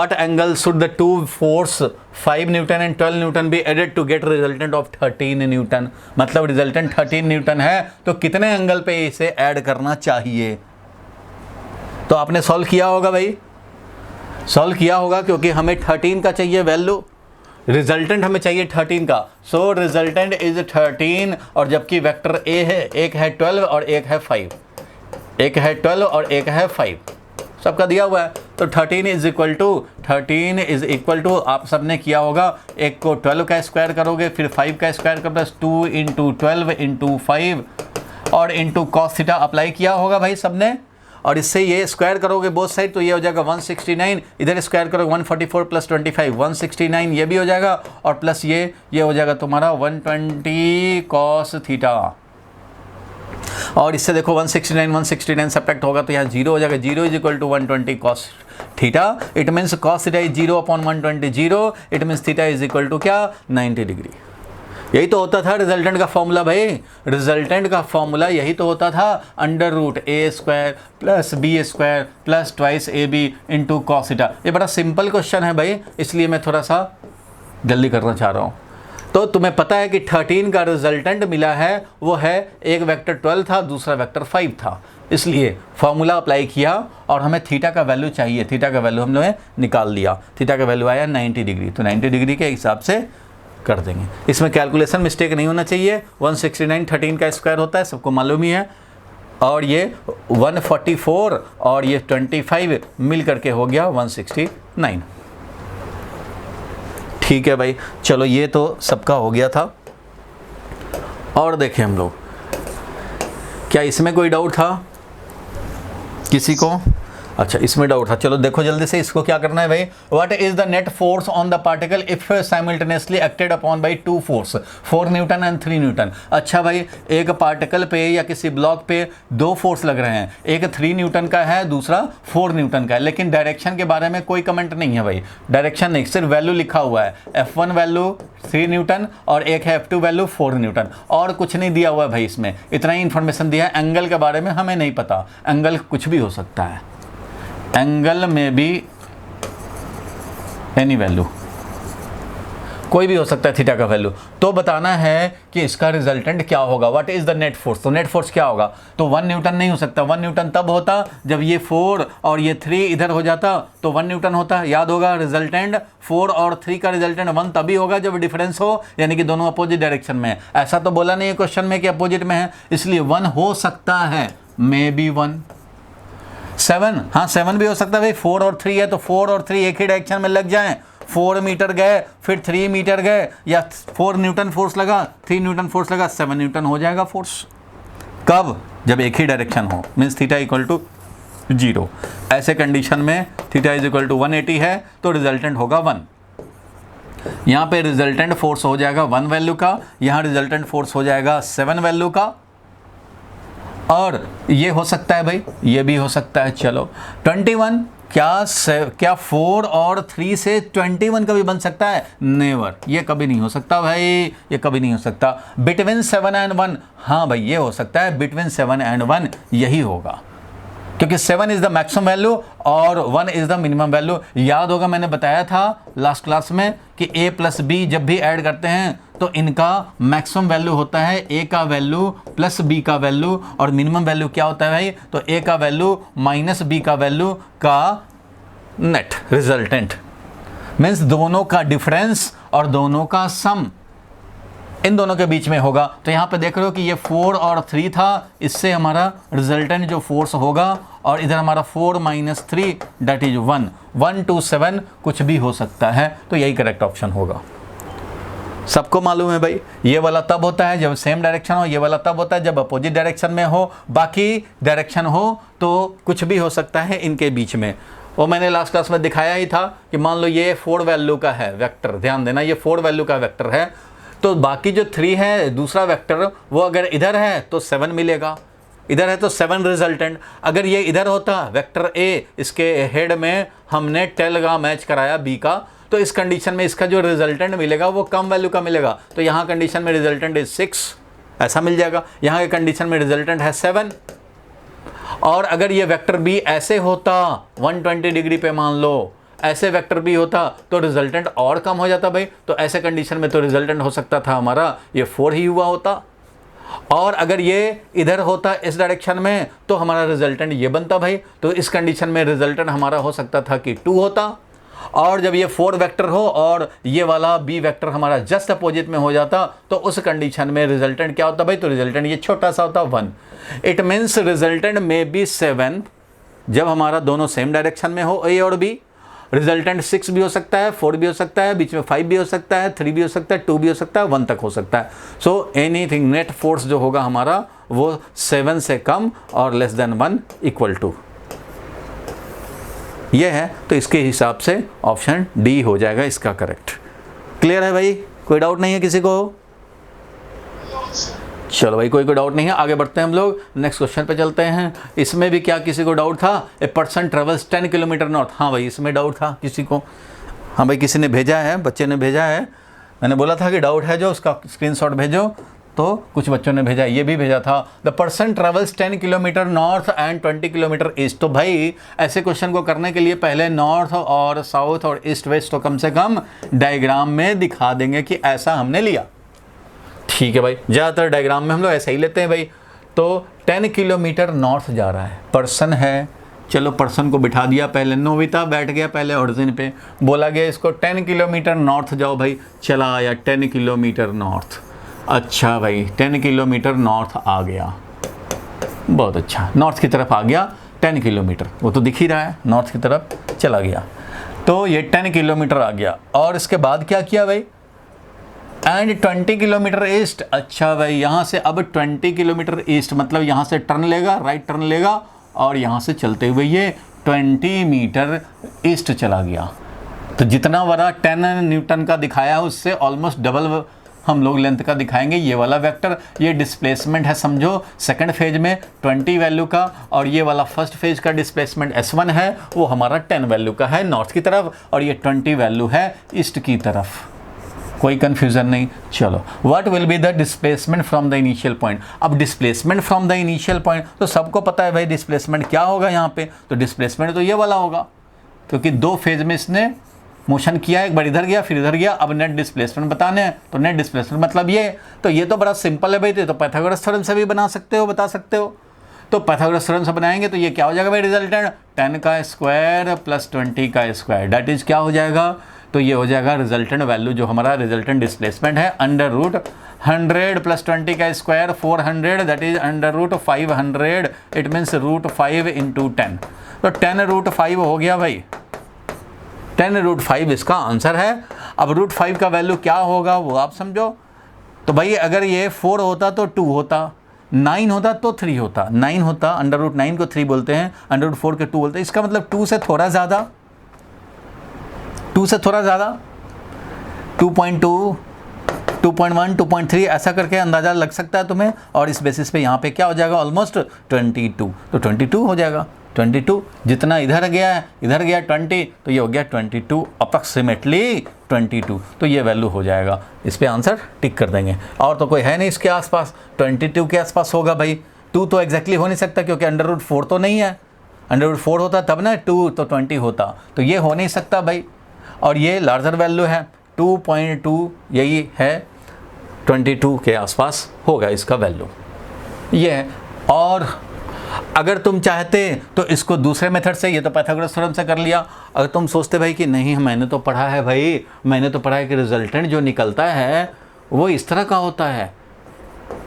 What angle should the two force 5 Newton and 12 Newton be added to get resultant of 13 Newton? मतलब resultant 13 Newton है तो कितने angle पे इसे add करना चाहिए? तो आपने सॉल्व किया होगा भाई, सॉल्व किया होगा क्योंकि हमें 13 का चाहिए वैल्यू, रिजल्टेंट हमें चाहिए 13 का। सो रिजल्टेंट इज 13 और जबकि वेक्टर ए है, एक है 12 और एक है 5, एक है 12 और एक है 5, सबका दिया हुआ है। तो 13 इज इक्वल टू आप सबने किया होगा, एक को 12 का स्क्वायर करोगे, फिर 5 का स्क्वायर कर प्लस 2 इंटू 12 इंटू 5 और इंटू कॉस थीटा अप्लाई किया होगा भाई सबने। और इससे ये स्क्वायर करोगे बोथ साइड तो ये हो जाएगा 169, इधर स्क्वायर करोगे 144 प्लस 25 169 ये भी हो जाएगा और प्लस ये हो जाएगा तुम्हारा 120 कॉस थीटा। और इससे देखो 169 सब्ट्रैक्ट होगा तो यहाँ 0 हो जाएगा, 0 is equal to 120 cos theta. It means cos theta is 0 upon 120 0, it means theta is equal to क्या 90 डिग्री। यही तो होता था रिजल्टेंट का फॉर्मूला भाई, रिजल्टेंट का फॉर्मूला यही तो होता था, under root A square plus B square plus twice A B into cos theta. ये बड़ा सिंपल क्वेश्चन है भाई, इसलिए मैं थोड़ा सा जल्दी करना चाह रहा हूँ। तो तुम्हें पता है कि 13 का रिजल्टेंट मिला है, वो है एक वेक्टर 12 था, दूसरा वेक्टर 5 था, इसलिए फॉर्मूला अप्लाई किया और हमें थीटा का वैल्यू चाहिए। थीटा का वैल्यू हम लोगों ने निकाल लिया, थीटा का वैल्यू आया 90 डिग्री, तो 90 डिग्री के हिसाब से कर देंगे। इसमें कैलकुलेशन मिस्टेक नहीं होना चाहिए। 169 13 का स्क्वायर होता है, सबको मालूम ही है, और ये 144 और ये 25 मिल करके हो गया 169। ठीक है भाई, चलो ये तो सबका हो गया था। और देखें हम लोग, क्या इसमें कोई डाउट था किसी को? अच्छा, इसमें डाउट था, चलो देखो जल्दी से इसको क्या करना है भाई। What is the net force on the particle if simultaneously acted upon by 2 force 4 Newton and 3 Newton. अच्छा भाई, एक पार्टिकल पे या किसी ब्लॉक पे 2 फोर्स लग रहे हैं, एक 3 न्यूटन का है, दूसरा 4 न्यूटन का है, लेकिन डायरेक्शन के बारे में कोई कमेंट नहीं है भाई, डायरेक्शन नहीं, सिर्फ वैल्यू लिखा हुआ है, F1 वैल्यू 3 न्यूटन और एक है F2 वैल्यू 4 न्यूटन, और कुछ नहीं दिया हुआ है भाई, इसमें इतना ही इंफॉर्मेशन दिया है। एंगल के बारे में हमें नहीं पता, एंगल कुछ भी हो सकता है, एंगल में भी एनी वैल्यू कोई भी हो सकता है थीटा का वैल्यू। तो बताना है कि इसका रिजल्टेंट क्या होगा, what is the net force. तो नेट फोर्स क्या होगा, तो 1 न्यूटन नहीं हो सकता, 1 न्यूटन तब होता जब ये 4 और ये 3 इधर हो जाता तो 1 न्यूटन होता। याद होगा, रिजल्टेंट 4 और 3 का रिजल्टेंट 1 तभी होगा जब डिफरेंस हो, यानी कि दोनों अपोजिट डायरेक्शन में है। ऐसा तो बोला नहीं है क्वेश्चन में कि अपोजिट में है, इसलिए 1 हो सकता है, मे बी 1। 7, हाँ 7 भी हो सकता है भाई, 4 और 3 है तो 4 और 3 एक ही डायरेक्शन में लग जाएं, 4 मीटर गए फिर 3 मीटर गए, या 4 न्यूटन फोर्स लगा 3 न्यूटन फोर्स लगा 7 न्यूटन हो जाएगा फोर्स। कब, जब एक ही डायरेक्शन हो, मीन्स थीटा इक्वल टू 0। ऐसे कंडीशन में थीटा इज इक्वल टू 180 है तो रिजल्टेंट होगा 1। यहाँ पे रिजल्टेंट फोर्स हो जाएगा 1 वैल्यू का, यहाँ रिजल्टेंट फोर्स हो जाएगा 7 वैल्यू का, और ये हो सकता है भाई, ये भी हो सकता है। चलो 21, क्या 4 और 3 से 21 कभी बन सकता है? नेवर, ये कभी नहीं हो सकता भाई, ये कभी नहीं हो सकता। बिटवीन 7 एंड 1, हाँ भाई ये हो सकता है, बिटवीन 7 एंड 1 यही होगा, क्योंकि 7 इज द मैक्सिमम वैल्यू और 1 इज द मिनिमम वैल्यू। याद होगा मैंने बताया था लास्ट क्लास में कि a प्लस बी जब भी ऐड करते हैं तो इनका मैक्सिमम वैल्यू होता है a का वैल्यू प्लस b का वैल्यू, और मिनिमम वैल्यू क्या होता है भाई, तो a का वैल्यू माइनस b का वैल्यू का नेट रिजल्टेंट, मीन्स दोनों का डिफरेंस और दोनों का सम इन दोनों के बीच में होगा। तो यहाँ पे देख रहे हो कि ये 4 और 3 था, इससे हमारा रिजल्टेंट जो फोर्स होगा, और इधर हमारा 4 माइनस 3 डेट इज 1, 1 to 7 कुछ भी हो सकता है, तो यही करेक्ट ऑप्शन होगा। सबको मालूम है भाई, ये वाला तब होता है जब सेम डायरेक्शन हो, ये वाला तब होता है जब अपोजिट डायरेक्शन में हो, बाकी डायरेक्शन हो तो कुछ भी हो सकता है इनके बीच में। वो मैंने लास्ट क्लास में दिखाया ही था कि मान लो ये 4 वैल्यू का है वेक्टर, ध्यान देना ये 4 वैल्यू का वेक्टर है, तो बाकी जो 3 है दूसरा वेक्टर, वो अगर इधर है तो 7 मिलेगा, इधर है तो 7 रिजल्टेंट। अगर ये इधर होता वेक्टर ए, इसके हेड में हमने टेल का मैच कराया बी का, तो इस कंडीशन में इसका जो रिजल्टेंट मिलेगा वो कम वैल्यू का मिलेगा, तो यहाँ कंडीशन में रिजल्टेंट इज 6 ऐसा मिल जाएगा, यहाँ के कंडीशन में रिजल्टेंट है 7। और अगर ये वेक्टर बी ऐसे होता 120 डिग्री पे मान लो ऐसे वेक्टर भी होता तो रिजल्टेंट और कम हो जाता भाई। तो ऐसे कंडीशन में तो रिजल्टेंट हो सकता था हमारा ये 4 ही हुआ होता, और अगर ये इधर होता इस डायरेक्शन में तो हमारा रिजल्टेंट ये बनता भाई। तो इस कंडीशन में रिजल्टेंट हमारा हो सकता था कि 2 होता, और जब ये 4 वेक्टर हो और ये वाला बी वेक्टर हमारा जस्ट अपोजिट में हो जाता तो उस कंडीशन में रिजल्टेंट क्या होता भाई, तो रिजल्टेंट ये छोटा सा होता 1। इट मीन्स रिजल्टेंट में बी 7 जब हमारा दोनों सेम डायरेक्शन में हो ए और बी। रिजल्टेंट 6 भी हो सकता है, 4 भी हो सकता है, बीच में 5 भी हो सकता है, 3 भी हो सकता है, 2 भी हो सकता है, 1 तक हो सकता है। सो एनीथिंग नेट फोर्स जो होगा हमारा वो 7 से कम और लेस देन 1 इक्वल टू ये है। तो इसके हिसाब से ऑप्शन डी हो जाएगा इसका करेक्ट। क्लियर है भाई, कोई डाउट नहीं है किसी को? चलो भाई कोई डाउट नहीं है, आगे बढ़ते हैं हम लोग, नेक्स्ट क्वेश्चन पे चलते हैं। इसमें भी क्या किसी को डाउट था? A person travels 10 kilometre north. हाँ भाई इसमें डाउट था किसी को? हाँ भाई किसी ने भेजा है, बच्चे ने भेजा है। मैंने बोला था कि डाउट है जो उसका स्क्रीनशॉट भेजो, तो कुछ बच्चों ने भेजा, ये भी भेजा था। The person travels 10 kilometre north and 20 kilometre east. तो भाई ऐसे क्वेश्चन को करने के लिए पहले नॉर्थ और साउथ और ईस्ट वेस्ट तो कम से कम डायग्राम में दिखा देंगे कि ऐसा हमने लिया। ठीक है भाई, ज़्यादातर डायग्राम में हम लोग ऐसा ही लेते हैं भाई। तो 10 किलोमीटर नॉर्थ जा रहा है, पर्सन है, चलो पर्सन को बिठा दिया पहले, नोबिता बैठ गया पहले ओरिजिन पे, बोला गया इसको 10 किलोमीटर नॉर्थ जाओ भाई, चला आया 10 किलोमीटर नॉर्थ। अच्छा भाई 10 किलोमीटर नॉर्थ आ गया, बहुत अच्छा, नॉर्थ की तरफ आ गया 10 किलोमीटर, वो तो दिख ही रहा है, नॉर्थ की तरफ चला गया। तो ये 10 किलोमीटर आ गया, और इसके बाद क्या किया भाई, एंड 20 किलोमीटर ईस्ट। अच्छा भाई यहाँ से अब 20 किलोमीटर ईस्ट मतलब यहाँ से टर्न लेगा, राइट टर्न लेगा, और यहाँ से चलते हुए ये 20 मीटर ईस्ट चला गया। तो जितना बड़ा 10 न्यूटन का दिखाया है उससे ऑलमोस्ट डबल हम लोग लेंथ का दिखाएंगे ये वाला वेक्टर। ये डिस्प्लेसमेंट है समझो सेकंड फेज में 20 वैल्यू का, और ये वाला फर्स्ट फेज का डिस्प्लेसमेंट S1 है, वो हमारा 10 वैल्यू का है नॉर्थ की तरफ, और ये 20 वैल्यू है ईस्ट की तरफ। कोई कंफ्यूजन नहीं। चलो, what will be the displacement from the initial point. अब displacement from the initial point तो सबको पता है भाई डिस्प्लेसमेंट क्या होगा यहाँ पे, तो डिस्प्लेसमेंट तो ये वाला होगा, क्योंकि 2 फेज में इसने मोशन किया, एक बार इधर गया फिर इधर गया। अब नेट डिस्प्लेसमेंट बताने हैं, तो नेट डिस्प्लेसमेंट मतलब ये, तो ये तो बड़ा सिंपल है भाई, तो पाइथागोरस थ्योरम से भी बना सकते हो, बता सकते हो। तो पाइथागोरस थ्योरम से बनाएंगे तो ये क्या हो जाएगा भाई, रिजल्टेंट 10 का स्क्वायर प्लस 20 का स्क्वायर, दैट इज क्या हो जाएगा, तो ये हो जाएगा रिजल्टेंट वैल्यू जो हमारा रिजल्टेंट डिस्प्लेसमेंट है, अंडर रूट 100 प्लस 20 का square 400, that is under root 500, it means root 5 into 10। तो 10 रूट 5 हो गया भाई, 10 रूट 5 इसका आंसर है। अब रूट 5 का वैल्यू क्या होगा वो आप समझो। तो भाई अगर ये 4 होता तो 2 होता, 9 होता तो 3 होता, 9 होता, अंडर रूट 9 को 3 बोलते हैं, अंडर रूट 4 के 2 बोलते हैं। इसका मतलब 2 से थोड़ा ज़्यादा, 2 से थोड़ा ज़्यादा, 2.2, 2.1, 2.3 ऐसा करके अंदाज़ा लग सकता है तुम्हें। और इस बेसिस पे यहाँ पे क्या हो जाएगा, ऑलमोस्ट 22, तो 22 हो जाएगा। 22 जितना इधर गया है, इधर गया 20, तो ये हो गया 22, अप्रॉक्सीमेटली 22, तो ये वैल्यू हो जाएगा। इस पे आंसर टिक कर देंगे, और तो कोई है नहीं इसके आसपास, 22 के आसपास होगा भाई। 2 तो एग्जैक्टली हो नहीं सकता क्योंकि अंडर रूट 4 तो नहीं है, अंडर रूट 4 होता तब ना 2 तो 20 होता, तो ये हो नहीं सकता भाई। और ये लार्जर वैल्यू है 2.2, यही है 22 के आसपास होगा इसका वैल्यू, ये है। और अगर तुम चाहते तो इसको दूसरे मेथड से, ये तो पाइथागोरस थ्योरम से कर लिया। अगर तुम सोचते भाई कि नहीं मैंने तो पढ़ा है भाई, मैंने तो पढ़ा है कि रिजल्टेंट जो निकलता है वो इस तरह का होता है,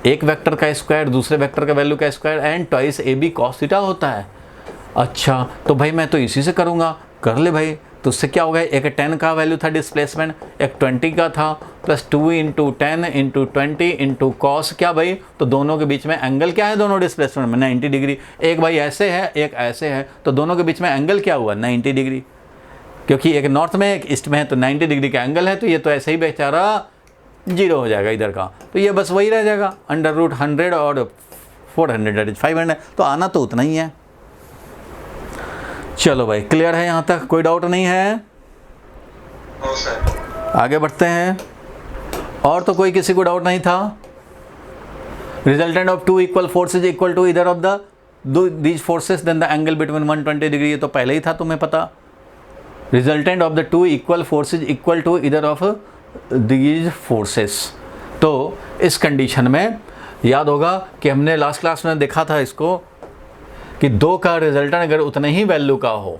एक वेक्टर का स्क्वायर दूसरे वेक्टर का वैल्यू का square and twice AB cos theta होता है। अच्छा तो भाई मैं तो इसी से करूँगा, कर ले भाई। तो उससे क्या होगा, एक 10 का वैल्यू था डिस्प्लेसमेंट, एक 20 का था, plus 2 into 10 into 20 into cos क्या भाई, तो दोनों के बीच में एंगल क्या है, दोनों डिस्प्लेसमेंट में 90 डिग्री। एक भाई ऐसे है एक ऐसे है, तो दोनों के बीच में एंगल क्या हुआ, 90 डिग्री, क्योंकि एक नॉर्थ में एक ईस्ट में है, तो 90 डिग्री का एंगल है, तो ये तो ऐसे ही बेचारा 0 हो जाएगा इधर का, तो ये बस वही रह जाएगा अंडर रूट 100 और 400 दैट इज 500, तो आना तो उतना ही है। चलो भाई क्लियर है यहाँ तक, कोई डाउट नहीं है? No sir. आगे बढ़ते हैं। और तो कोई किसी को डाउट नहीं था? Resultant of 2 equal forces equal to either of the these forces then the angle between 120 degree, ये तो पहले ही था तुम्हें पता, resultant of the two equal forces equal to either of these forces. तो इस कंडीशन में याद होगा कि हमने लास्ट क्लास में देखा था इसको कि दो का रिजल्टेंट अगर उतने ही वैल्यू का हो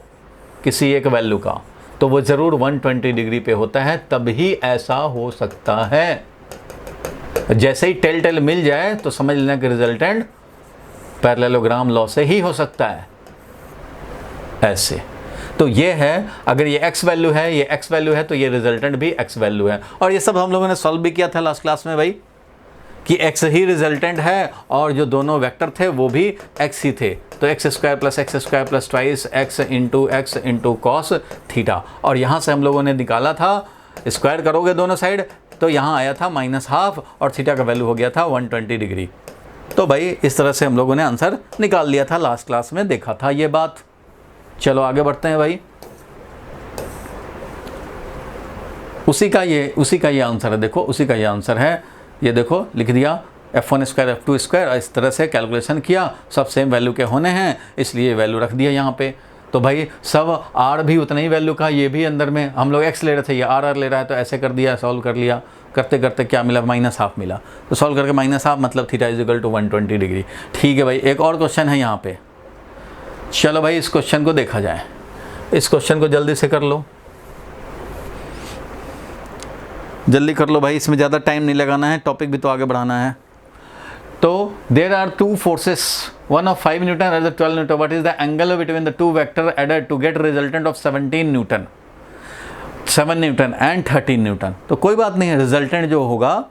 किसी एक वैल्यू का, तो वो ज़रूर 120 डिग्री पे होता है, तभी ऐसा हो सकता है। जैसे ही टेल मिल जाए तो समझ लेना कि रिजल्टेंट पैरेललोग्राम लॉ से ही हो सकता है, ऐसे। तो ये है, अगर ये x वैल्यू है, ये x वैल्यू है, तो ये रिजल्टेंट भी x वैल्यू है। और ये सब हम लोगों ने सॉल्व भी किया था लास्ट क्लास में भाई, कि x ही रिजल्टेंट है और जो दोनों वेक्टर थे वो भी x ही थे। तो x square plus twice x into cos theta. और यहाँ से हम लोगों ने निकाला था, स्क्वायर करोगे दोनों साइड तो यहाँ आया था -½ और थीटा का वैल्यू हो गया था 120 डिग्री। तो भाई इस तरह से हम लोगों ने आंसर निकाल लिया था, लास्ट क्लास में देखा था ये बात। चलो आगे बढ़ते हैं भाई। उसी का ये आंसर है, देखो उसी का ये आंसर है। ये देखो लिख दिया f1 स्क्वायर f2 स्क्वायर, इस तरह से कैलकुलेशन किया, सब सेम वैल्यू के होने हैं इसलिए वैल्यू रख दिया यहाँ पे। तो भाई सब r भी उतना ही वैल्यू का, ये भी अंदर में हम लोग x ले रहे थे, ये r ले रहा है, तो ऐसे कर दिया, सॉल्व कर लिया। करते करते क्या मिला, -½ मिला। तो सॉल्व करके -½ मतलब theta is equal to 120 degree. ठीक है भाई, एक और क्वेश्चन है यहाँ पे। चलो भाई इस क्वेश्चन को देखा जाए, इस क्वेश्चन को जल्दी से कर लो, जल्दी कर लो भाई, इसमें ज़्यादा टाइम नहीं लगाना है, टॉपिक भी तो आगे बढ़ाना है। तो there are two forces, one of 5 Newton and the 12 Newton. What is the angle between the two vector added to get resultant of 17 Newton, 7 Newton and 13 Newton? तो कोई बात नहीं है, रिजल्टेंट जो होगा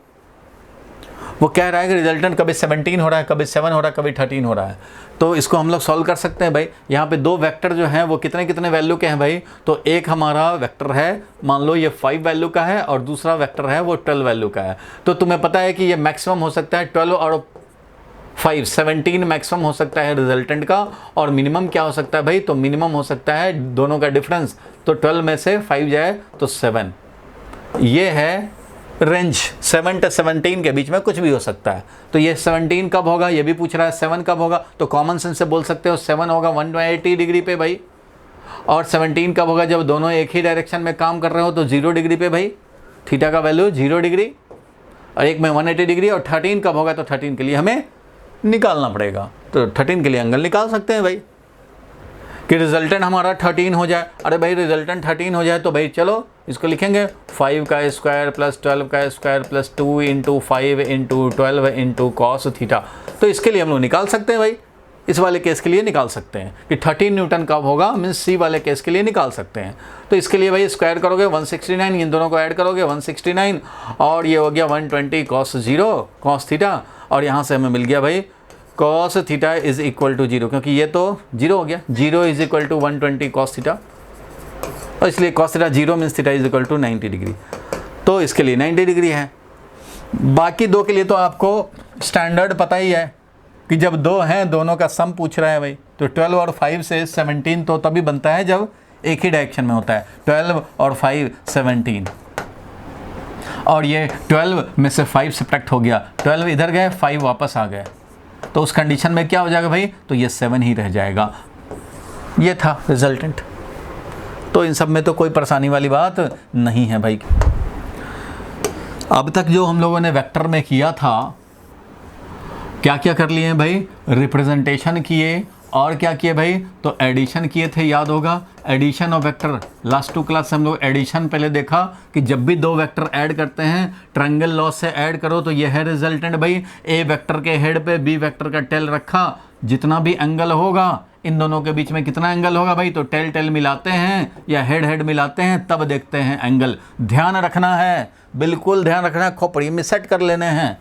वो कह रहा है कि रिजल्टेंट कभी 17 हो रहा है, कभी 7 हो रहा है, कभी 13 हो रहा है। तो इसको हम लोग सॉल्व कर सकते हैं भाई। यहाँ पे दो वेक्टर जो हैं वो कितने कितने वैल्यू के हैं भाई? तो एक हमारा वेक्टर है, मान लो ये 5 वैल्यू का है, और दूसरा वेक्टर है वो 12 वैल्यू का है। तो तुम्हें पता है कि ये मैक्सिमम हो सकता है 12 और 5, 17 मैक्सिमम हो सकता है रिजल्टेंट का, और मिनिमम क्या हो सकता है भाई? तो मिनिमम हो सकता है दोनों का डिफरेंस, तो 12 में से 5 जाए तो 7। ये है रेंज, 7 to 17 के बीच में कुछ भी हो सकता है। तो ये 17 कब होगा ये भी पूछ रहा है, 7 कब होगा? तो कॉमन सेंस से बोल सकते हो 7 होगा 180 डिग्री पे भाई, और 17 कब होगा? जब दोनों एक ही डायरेक्शन में काम कर रहे हो तो 0 डिग्री पे भाई, थीटा का वैल्यू 0 डिग्री, और एक में 180 डिग्री। और 13 कब होगा? तो 13 के लिए हमें निकालना पड़ेगा, तो 13 के लिए एंगल निकाल सकते हैं भाई, कि रिजल्टेंट हमारा 13 हो जाए। अरे भाई रिजल्टेंट 13 हो जाए तो भाई चलो इसको लिखेंगे 5 का स्क्वायर प्लस 12 का square plus 2 into 5 into 12 into cos theta. तो इसके लिए हम लोग निकाल सकते हैं भाई, इस वाले केस के लिए निकाल सकते हैं कि 13 न्यूटन कब होगा, मीन्स सी वाले केस के लिए निकाल सकते हैं। तो इसके लिए भाई स्क्वायर करोगे 169, इन दोनों को ऐड करोगे 169, और ये हो गया 120 कॉस 0 कॉस थीटा, और यहाँ से हमें मिल गया भाई cos theta is equal to 0, क्योंकि ये तो 0 हो गया, 0 is equal to 120 cos theta, और इसलिए cos theta 0 means theta is equal to 90 degree. तो इसके लिए 90 डिग्री है। बाकी दो के लिए तो आपको स्टैंडर्ड पता ही है कि जब दो हैं दोनों का सम पूछ रहा है भाई, तो 12 और 5 से 17 तो तभी बनता है जब एक ही डायरेक्शन में होता है। 12 और 5 17, और ये 12 में से 5 सब्ट्रैक्ट हो गया, 12 इधर गए 5 वापस आ गए, तो उस कंडीशन में क्या हो जाएगा भाई? तो ये 7 ही रह जाएगा। ये था रिजल्टेंट। तो इन सब में तो कोई परेशानी वाली बात नहीं है भाई। अब तक जो हम लोगों ने वेक्टर में किया था, क्या क्या कर लिए हैं भाई? रिप्रेजेंटेशन किए, और क्या किए भाई? तो एडिशन किए थे, याद होगा, addition of vector. Last 2 class हम लोग एडिशन पहले देखा कि जब भी दो वेक्टर ऐड करते हैं ट्रायंगल लॉ से ऐड करो तो ये है रिजल्टेंट भाई। ए वेक्टर के हेड पे बी वेक्टर का टेल रखा, जितना भी एंगल होगा इन दोनों के बीच में कितना एंगल होगा भाई? तो टेल टेल मिलाते हैं या हेड हेड मिलाते हैं तब देखते हैं एंगल। ध्यान रखना है, बिल्कुल ध्यान रखना है, खोपड़ी में सेट कर लेने हैं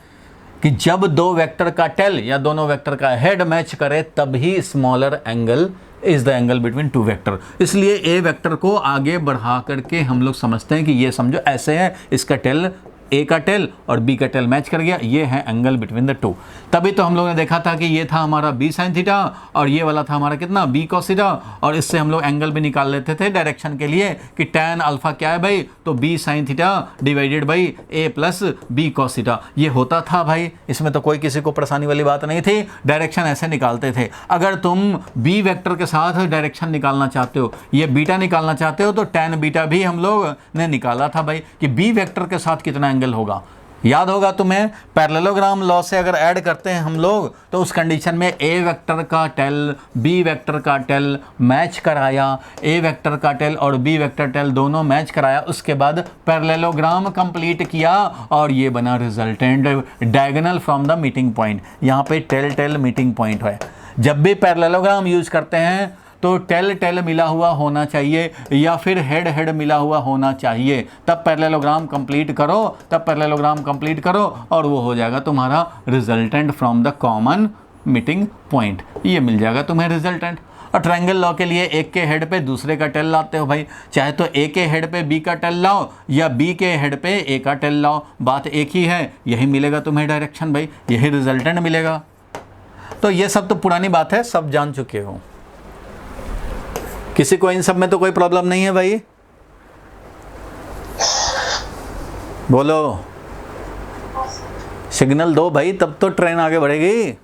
कि जब दो वेक्टर का टेल या दोनों वेक्टर का हेड मैच करे तभी smaller angle is the angle between two vector. इसलिए ए वेक्टर को आगे बढ़ा करके हम लोग समझते हैं कि ये समझो ऐसे है, इसका टेल ए का टेल और बी का टेल मैच कर गया, ये है एंगल बिटवीन द टू। तभी तो हम लोगों ने देखा था कि ये था हमारा बी साइन थीटा और ये वाला था हमारा कितना बी कॉस थीटा, और इससे हम लोग एंगल भी निकाल लेते थे डायरेक्शन के लिए कि टैन अल्फा क्या है भाई, तो B sine theta divided by A plus B cos theta, ये होता था भाई। इसमें तो कोई किसी को परेशानी वाली बात नहीं थी, डायरेक्शन ऐसे निकालते थे। अगर तुम बी वेक्टर के साथ डायरेक्शन निकालना चाहते हो, ये बीटा निकालना चाहते हो, तो टैन बीटा भी हम लोग ने निकाला था भाई कि बी वेक्टर के साथ कितना एंगल होगा। याद होगा तुम्हें, पैरेललोग्राम लॉ से अगर ऐड करते हैं हम लोग तो उस कंडीशन में ए वेक्टर का टेल बी वेक्टर का टेल मैच कराया, ए वेक्टर का टेल और बी वेक्टर टेल दोनों मैच कराया, उसके बाद पैरेललोग्राम कंप्लीट किया और ये बना resultant diagonal from the meeting point. यहाँ पे टेल टेल मीटिंग पॉइंट है। जब भी पैरेललोग्राम यूज करते हैं तो टेल टेल मिला हुआ होना चाहिए या फिर हेड हेड मिला हुआ होना चाहिए, तब पैरेललोग्राम कंप्लीट करो, तब पैरेललोग्राम कंप्लीट करो और वो हो जाएगा तुम्हारा resultant from the common meeting point, ये मिल जाएगा तुम्हें रिजल्टेंट। और ट्रायंगल लॉ के लिए एक के हेड पे दूसरे का टेल लाते हो भाई, चाहे तो ए के हेड पे बी का टेल लाओ या बी के हेड पे ए का टेल लाओ, बात एक ही है, यही मिलेगा तुम्हें डायरेक्शन भाई, यही रिजल्टेंट मिलेगा। तो ये सब तो पुरानी बात है, सब जान चुके हो। किसी को इन सब में तो कोई प्रॉब्लम नहीं है भाई, बोलो सिग्नल दो भाई, तब तो ट्रेन आगे बढ़ेगी।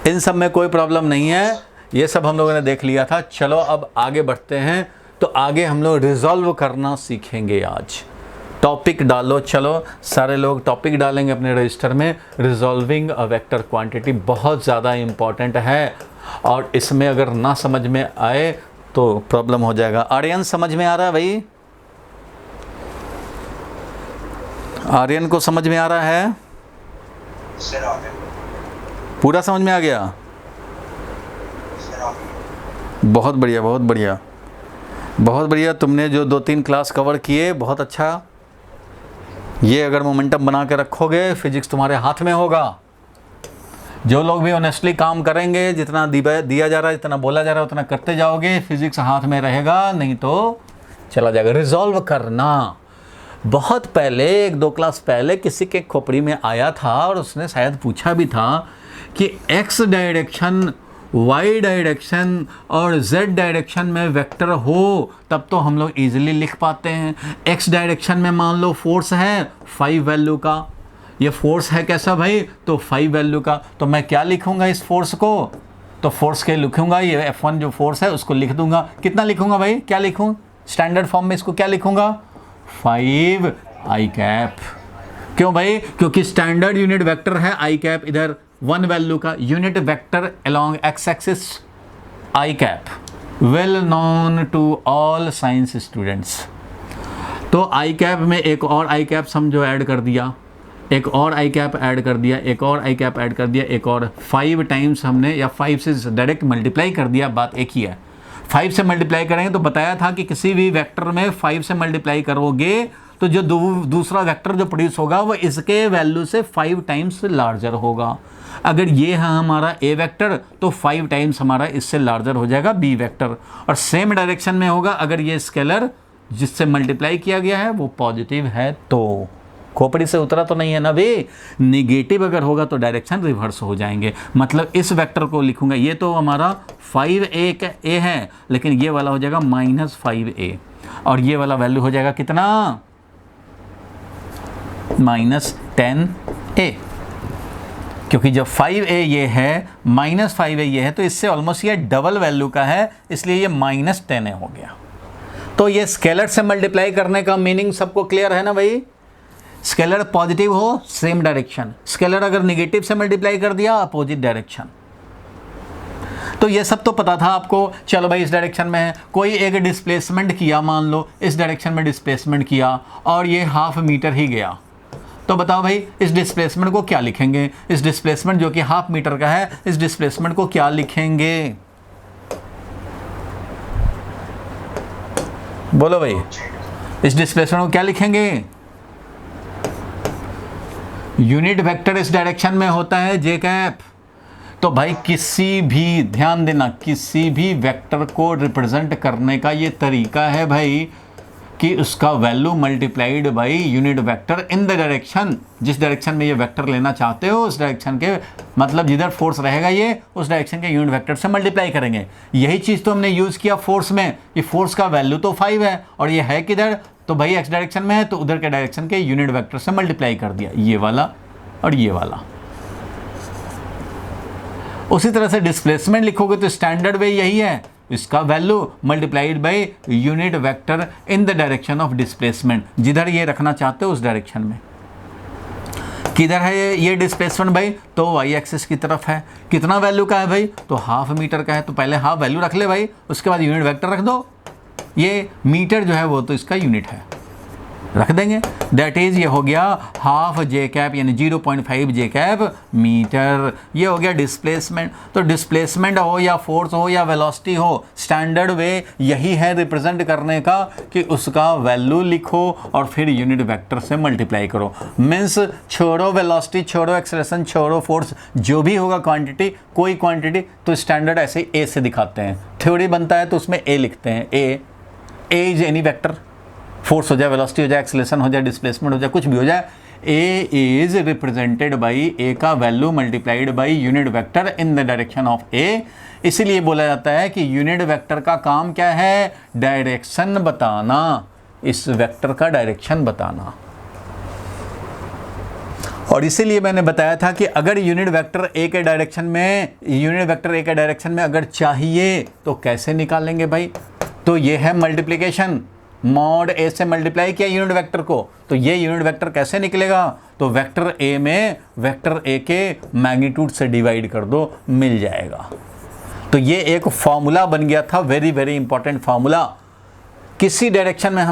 इन सब में कोई प्रॉब्लम नहीं है, ये सब हम लोगों ने देख लिया था। चलो अब आगे बढ़ते हैं, तो आगे हम लोग रिजॉल्व करना सीखेंगे। आज टॉपिक डालो, चलो सारे लोग टॉपिक डालेंगे अपने रजिस्टर में। रिजॉल्विंग अ वेक्टर क्वांटिटी बहुत ज़्यादा इम्पॉर्टेंट है और इसमें अगर ना समझ में आए तो प्रॉब्लम हो जाएगा। आर्यन समझ में आ रहा है भाई? आर्यन को समझ में आ रहा है? पूरा समझ में आ गया? बहुत बढ़िया, बहुत बढ़िया, बहुत बढ़िया। तुमने जो 2-3 क्लास कवर किए, बहुत अच्छा। ये अगर मोमेंटम बना के रखोगे, फिजिक्स तुम्हारे हाथ में होगा। जो लोग भी ऑनेस्टली काम करेंगे, जितना दिया जा रहा है, जितना बोला जा रहा है, उतना करते जाओगे, फिजिक्स हाथ में रहेगा, नहीं तो चला जाएगा। रिजॉल्व करना, बहुत पहले 1-2 क्लास पहले किसी के खोपड़ी में आया था और उसने शायद पूछा भी था कि एक्स डायरेक्शन, वाई डायरेक्शन और जेड डायरेक्शन में वेक्टर हो तब तो हम लोग इजीली लिख पाते हैं। एक्स डायरेक्शन में मान लो फोर्स है 5 वैल्यू का, ये फोर्स है कैसा भाई, तो 5 वैल्यू का, तो मैं क्या लिखूंगा इस फोर्स को, तो फोर्स के लिखूंगा, ये F1 जो फोर्स है उसको लिख दूंगा। कितना लिखूंगा भाई, क्या लिखूं स्टैंडर्ड फॉर्म में, इसको क्या लिखूंगा 5 आई कैप। क्यों भाई, क्योंकि स्टैंडर्ड यूनिट वेक्टर है आई कैप, इधर 1 वैल्यू का unit vector along X axis I cap, well known to all science students. तो आई कैप में एक और आई कैप समझो ऐड कर दिया, एक और आई कैप ऐड कर दिया, एक और आई कैप ऐड कर दिया, एक और 5 टाइम्स हमने, या 5 से डायरेक्ट मल्टीप्लाई कर दिया, बात एक ही है। 5 से मल्टीप्लाई करेंगे तो बताया था कि किसी भी वेक्टर में 5 से मल्टीप्लाई करोगे तो जो दूसरा वेक्टर जो प्रोड्यूस होगा वो इसके वैल्यू से 5 टाइम्स लार्जर होगा। अगर ये है हमारा ए वेक्टर तो 5 टाइम्स हमारा इससे लार्जर हो जाएगा बी वेक्टर, और सेम डायरेक्शन में होगा अगर ये स्केलर जिससे मल्टीप्लाई किया गया है वो पॉजिटिव है। तो खोपड़ी से उतरा तो नहीं है ना भाई, निगेटिव अगर होगा तो डायरेक्शन रिवर्स हो जाएंगे। मतलब इस वेक्टर को लिखूंगा, ये तो हमारा 5a है, लेकिन ये वाला हो जाएगा -5a और ये वाला वैल्यू हो जाएगा कितना, -10a, क्योंकि जब 5a ये है -5a ये है तो इससे ऑलमोस्ट ये डबल वैल्यू का है, इसलिए ये -10a हो गया। तो ये स्केलर से मल्टीप्लाई करने का मीनिंग सबको क्लियर है ना भाई। स्केलर पॉजिटिव हो सेम डायरेक्शन, स्केलर अगर नेगेटिव से मल्टीप्लाई कर दिया अपोजिट डायरेक्शन। तो ये सब तो पता था आपको। चलो भाई इस डायरेक्शन में है, कोई एक डिस्प्लेसमेंट किया, मान लो इस डायरेक्शन में डिस्प्लेसमेंट किया और ये 1/2 मीटर ही गया, तो बताओ भाई इस डिस्प्लेसमेंट को क्या लिखेंगे। इस डिस्प्लेसमेंट जो कि 1/2 मीटर का है, इस डिस्प्लेसमेंट को क्या लिखेंगे, बोलो भाई इस डिस्प्लेसमेंट को क्या लिखेंगे। यूनिट वेक्टर इस डायरेक्शन में होता है जे कैप। तो भाई किसी भी, ध्यान देना, किसी भी वेक्टर को रिप्रेजेंट करने का ये तरीका है भाई, कि उसका value multiplied by unit vector in the direction, जिस डायरेक्शन में ये वेक्टर लेना चाहते हो उस डायरेक्शन के, मतलब जिधर फोर्स रहेगा ये उस डायरेक्शन के यूनिट वेक्टर से मल्टीप्लाई करेंगे। यही चीज़ तो हमने यूज़ किया फोर्स में, कि फोर्स का वैल्यू तो 5 है और ये है किधर, तो भाई एक्स डायरेक्शन में है, तो उधर के डायरेक्शन के यूनिट वेक्टर से मल्टीप्लाई कर दिया, ये वाला और ये वाला। उसी तरह से डिस्प्लेसमेंट लिखोगे तो स्टैंडर्ड वे यही है, इसका value multiplied by unit vector in the direction of displacement, जिधर ये रखना चाहते हो उस डायरेक्शन में। किधर है ये डिस्प्लेसमेंट भाई, तो वाई एक्सिस की तरफ है। कितना वैल्यू का है भाई, तो हाफ मीटर का है, तो पहले हाफ वैल्यू रख ले भाई, उसके बाद यूनिट वेक्टर रख दो। ये मीटर जो है वो तो इसका यूनिट है, रख देंगे। दैट इज, ये हो गया हाफ जे कैप यानी 0.5 जे कैप मीटर, ये हो गया डिस्प्लेसमेंट। तो डिस्प्लेसमेंट हो या फोर्स हो या वेलोसिटी हो, स्टैंडर्ड वे यही है रिप्रेजेंट करने का कि उसका वैल्यू लिखो और फिर यूनिट वेक्टर से मल्टीप्लाई करो। मीन्स छोड़ो वेलोसिटी, छोड़ो एक्सेलरेशन, छोड़ो फोर्स, जो भी होगा क्वांटिटी, कोई क्वांटिटी, तो स्टैंडर्ड ऐसे ए से दिखाते हैं। थ्योरी बनता है तो उसमें ए लिखते हैं, ए इज एनी वेक्टर, फोर्स हो जाए, वेलोसिटी हो जाए, एक्सेलरेशन हो जाए, डिस्प्लेसमेंट हो जाए, कुछ भी हो जाए, A is represented by A का value multiplied by unit vector in the direction of A. इसीलिए बोला जाता है कि यूनिट वेक्टर का काम क्या है, डायरेक्शन बताना, इस वेक्टर का डायरेक्शन बताना। और इसीलिए मैंने बताया था कि अगर यूनिट वेक्टर ए के डायरेक्शन में अगर चाहिए तो कैसे निकालेंगे भाई, तो ये है मल्टीप्लिकेशन, मॉड ए से मल्टीप्लाई किया यूनिट वेक्टर को, तो ये यूनिट वेक्टर कैसे निकलेगा, तो वेक्टर ए में वेक्टर ए के मैग्नीट्यूड से डिवाइड कर दो, मिल जाएगा। तो ये एक फॉर्मूला बन गया था, वेरी वेरी इंपॉर्टेंट फॉर्मूला। किसी डायरेक्शन में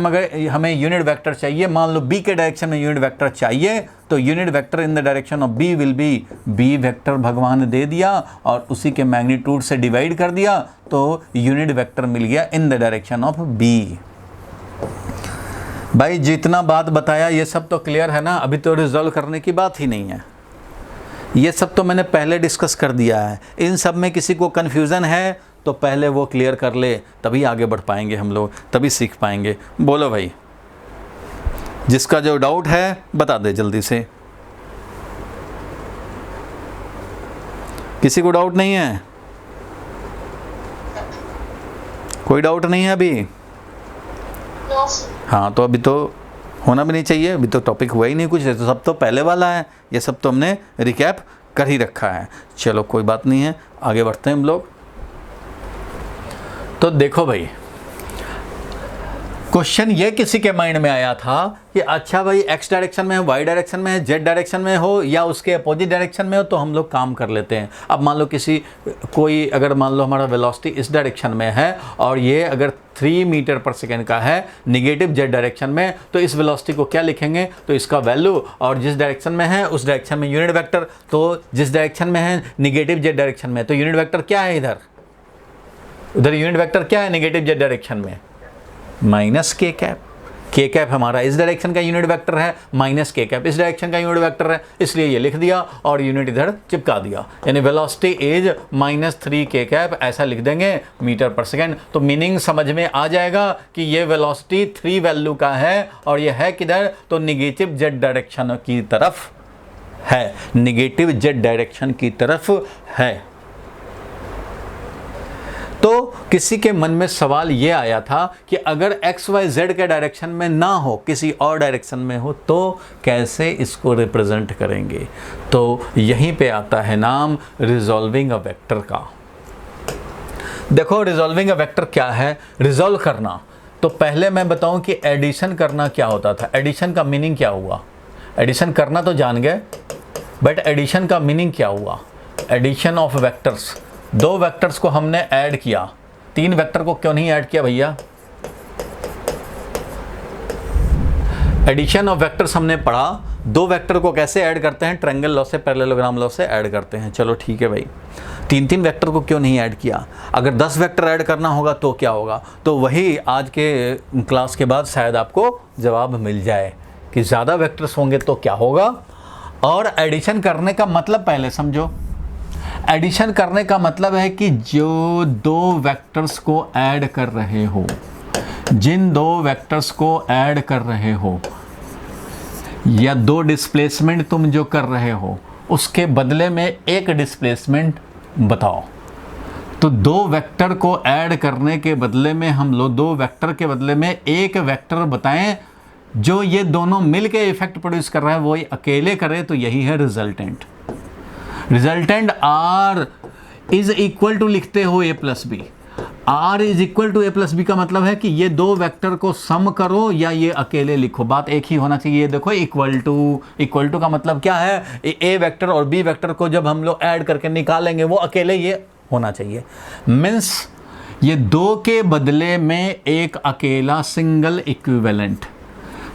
हमें यूनिट वेक्टर चाहिए, मान लो बी के डायरेक्शन में यूनिट वेक्टर चाहिए, तो unit vector in the direction of B will be B vector, भगवान ने दे दिया और उसी के मैग्नीट्यूड से डिवाइड कर दिया, तो यूनिट वेक्टर मिल गया in the direction of B. भाई जितना बात बताया ये सब तो क्लियर है ना, अभी तो रिजॉल्व करने की बात ही नहीं है, ये सब तो मैंने पहले डिस्कस कर दिया है। इन सब में किसी को कन्फ्यूज़न है तो पहले वो क्लियर कर ले, तभी आगे बढ़ पाएंगे हम लोग, तभी सीख पाएंगे। बोलो भाई, जिसका जो डाउट है बता दे जल्दी से। किसी को डाउट नहीं है, कोई डाउट नहीं है अभी? हाँ, तो अभी तो होना भी नहीं चाहिए, अभी तो टॉपिक हुआ ही नहीं कुछ, तो सब तो पहले वाला है, ये सब तो हमने रिकैप कर ही रखा है। चलो कोई बात नहीं है, आगे बढ़ते हैं हम लोग। तो देखो भाई, क्वेश्चन ये किसी के माइंड में आया था कि अच्छा भाई एक्स डायरेक्शन में है, वाई डायरेक्शन में है, जेड डायरेक्शन में हो या उसके अपोजिट डायरेक्शन में हो तो हम लोग काम कर लेते हैं। अब मान लो अगर मान लो हमारा वेलोसिटी इस डायरेक्शन में है और ये अगर 3 मीटर पर सेकेंड का है निगेटिव जेड डायरेक्शन में, तो इस वेलोसिटी को क्या लिखेंगे, तो इसका वैल्यू, और जिस डायरेक्शन में है उस डायरेक्शन में यूनिट वेक्टर, तो जिस डायरेक्शन में है निगेटिव जेड डायरेक्शन में, तो यूनिट वेक्टर क्या है उधर यूनिट वेक्टर क्या है निगेटिव जेड डायरेक्शन में, माइनस के कैप। के कैप हमारा इस डायरेक्शन का यूनिट वेक्टर है, माइनस के कैप इस डायरेक्शन का यूनिट वेक्टर है, इसलिए ये लिख दिया और यूनिट इधर चिपका दिया, यानी वेलोसिटी इज -3 के कैप, ऐसा लिख देंगे मीटर पर सेकेंड। तो मीनिंग समझ में आ जाएगा कि ये वेलोसिटी 3 वैल्यू का है और ये है किधर, तो निगेटिव जेड डायरेक्शन की तरफ है, निगेटिव जेड डायरेक्शन की तरफ है। तो किसी के मन में सवाल ये आया था कि अगर एक्स वाई जेड के डायरेक्शन में ना हो, किसी और डायरेक्शन में हो, तो कैसे इसको रिप्रेजेंट करेंगे। तो यहीं पे आता है नाम रिजॉल्विंग अ वेक्टर का। देखो रिजॉल्विंग अ वेक्टर क्या है, रिजॉल्व करना। तो पहले मैं बताऊं कि एडिशन करना क्या होता था। एडिशन का मीनिंग क्या हुआ, एडिशन करना तो जान गए, बट एडिशन का मीनिंग क्या हुआ। एडिशन ऑफ वेक्टर्स, 2 वेक्टर्स को हमने ऐड किया, 3 वेक्टर को क्यों नहीं ऐड किया भैया। एडिशन ऑफ वेक्टर्स हमने पढ़ा, 2 वेक्टर को कैसे ऐड करते हैं, ट्रायंगल लॉ से, पैरेललोग्राम लॉ से ऐड करते हैं। चलो ठीक है भाई, 3 वेक्टर को क्यों नहीं ऐड किया। अगर 10 वेक्टर ऐड करना होगा तो क्या होगा, तो वही आज के क्लास के बाद शायद आपको जवाब मिल जाए कि ज़्यादा वेक्टर्स होंगे तो क्या होगा। और एडिशन करने का मतलब पहले समझो। एडिशन करने का मतलब है कि जो 2 वेक्टर्स को ऐड कर रहे हो, जिन दो वेक्टर्स को ऐड कर रहे हो या दो डिस्प्लेसमेंट तुम जो कर रहे हो उसके बदले में एक डिस्प्लेसमेंट बताओ। तो दो वेक्टर को ऐड करने के बदले में हम लोग दो वेक्टर के बदले में एक वेक्टर बताएं जो ये दोनों मिलके इफेक्ट प्रोड्यूस कर रहा है, वो अकेले करे, तो यही है resultant. Resultant R is equal to लिखते हो A plus B. R is equal to A plus B का मतलब है कि ये दो वेक्टर को सम करो या ये अकेले लिखो, बात एक ही होना चाहिए। देखो इक्वल टू का मतलब क्या है, ए वेक्टर और बी वेक्टर को जब हम लोग ऐड करके निकालेंगे वो अकेले ये होना चाहिए। मीन्स ये दो के बदले में एक अकेला सिंगल इक्विवेलेंट।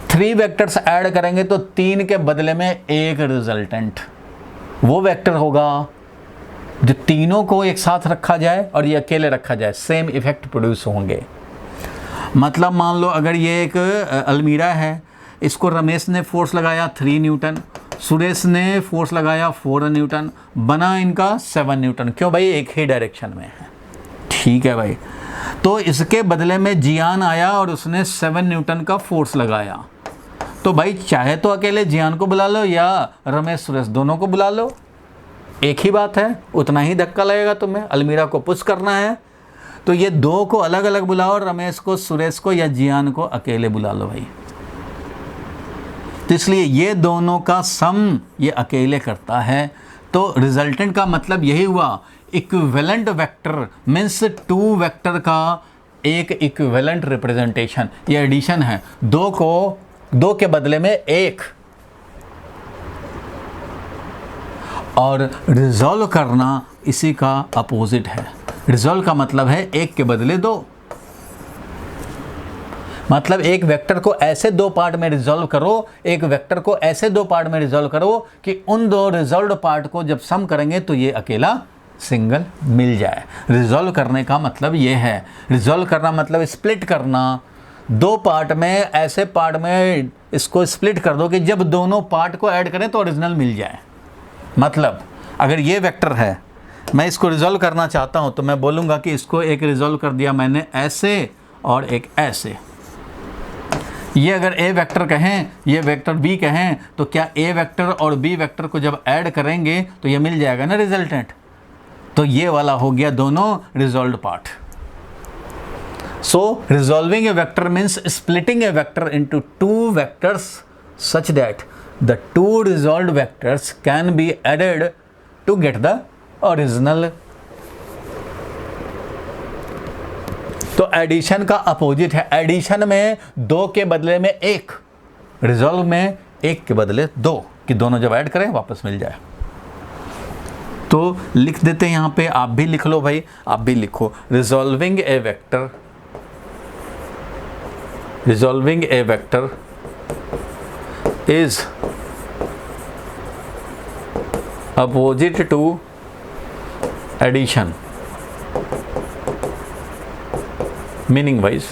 3 वेक्टर्स ऐड करेंगे तो 3 के बदले में एक रिजल्टेंट वो वेक्टर होगा जो तीनों को एक साथ रखा जाए और ये अकेले रखा जाए, सेम इफेक्ट प्रोड्यूस होंगे। मतलब मान लो अगर ये एक अलमीरा है, इसको रमेश ने फोर्स लगाया 3 न्यूटन, सुरेश ने फोर्स लगाया 4 न्यूटन, बना इनका 7 न्यूटन। क्यों भाई, एक ही डायरेक्शन में है। ठीक है भाई, तो इसके बदले में जियान आया और उसने 7 न्यूटन का फोर्स लगाया। तो भाई चाहे तो अकेले जियान को बुला लो या रमेश सुरेश दोनों को बुला लो, एक ही बात है, उतना ही धक्का लगेगा तुम्हें। अलमीरा को पुश करना है तो ये दो को अलग अलग बुलाओ, रमेश को, सुरेश को या जियान को अकेले बुला लो भाई। तो इसलिए ये दोनों का सम ये अकेले करता है। तो रिजल्टेंट का मतलब यही हुआ, इक्विवेलेंट वेक्टर मीन्स 2 वेक्टर का एक इक्विवेलेंट रिप्रेजेंटेशन। ये एडिशन है, दो के बदले में एक। और रिजॉल्व करना इसी का अपोजिट है। रिजॉल्व का मतलब है एक के बदले दो। मतलब एक वेक्टर को ऐसे दो पार्ट में रिजॉल्व करो, एक वेक्टर को ऐसे दो पार्ट में रिजॉल्व करो कि उन दो रिजॉल्व पार्ट को जब सम करेंगे तो ये अकेला सिंगल मिल जाए। रिजॉल्व करने का मतलब ये है। रिजॉल्व करना मतलब स्प्लिट करना। दो पार्ट में, ऐसे पार्ट में इसको स्प्लिट कर दो कि जब दोनों पार्ट को ऐड करें तो ओरिजिनल मिल जाए। मतलब अगर ये वेक्टर है, मैं इसको रिजॉल्व करना चाहता हूं तो मैं बोलूँगा कि इसको एक रिजॉल्व कर दिया मैंने ऐसे और एक ऐसे। ये अगर ए वेक्टर कहें, ये वेक्टर बी कहें, तो क्या ए वेक्टर और बी वेक्टर को जब ऐड करेंगे तो ये मिल जाएगा ना रिजल्टेंट। तो ये वाला हो गया दोनों resolved part. So resolving a vector means splitting a vector into 2 vectors such that the 2 resolved vectors can be added to get the original। तो एडिशन का अपोजिट है। एडिशन में 2 के बदले में 1, रिजॉल्व में 1 के बदले 2, कि दोनों जब ऐड करें वापस मिल जाए। तो लिख देते हैं यहाँ पे, आप भी लिख लो भाई, आप भी लिखो। Resolving a vector is opposite to addition, meaning wise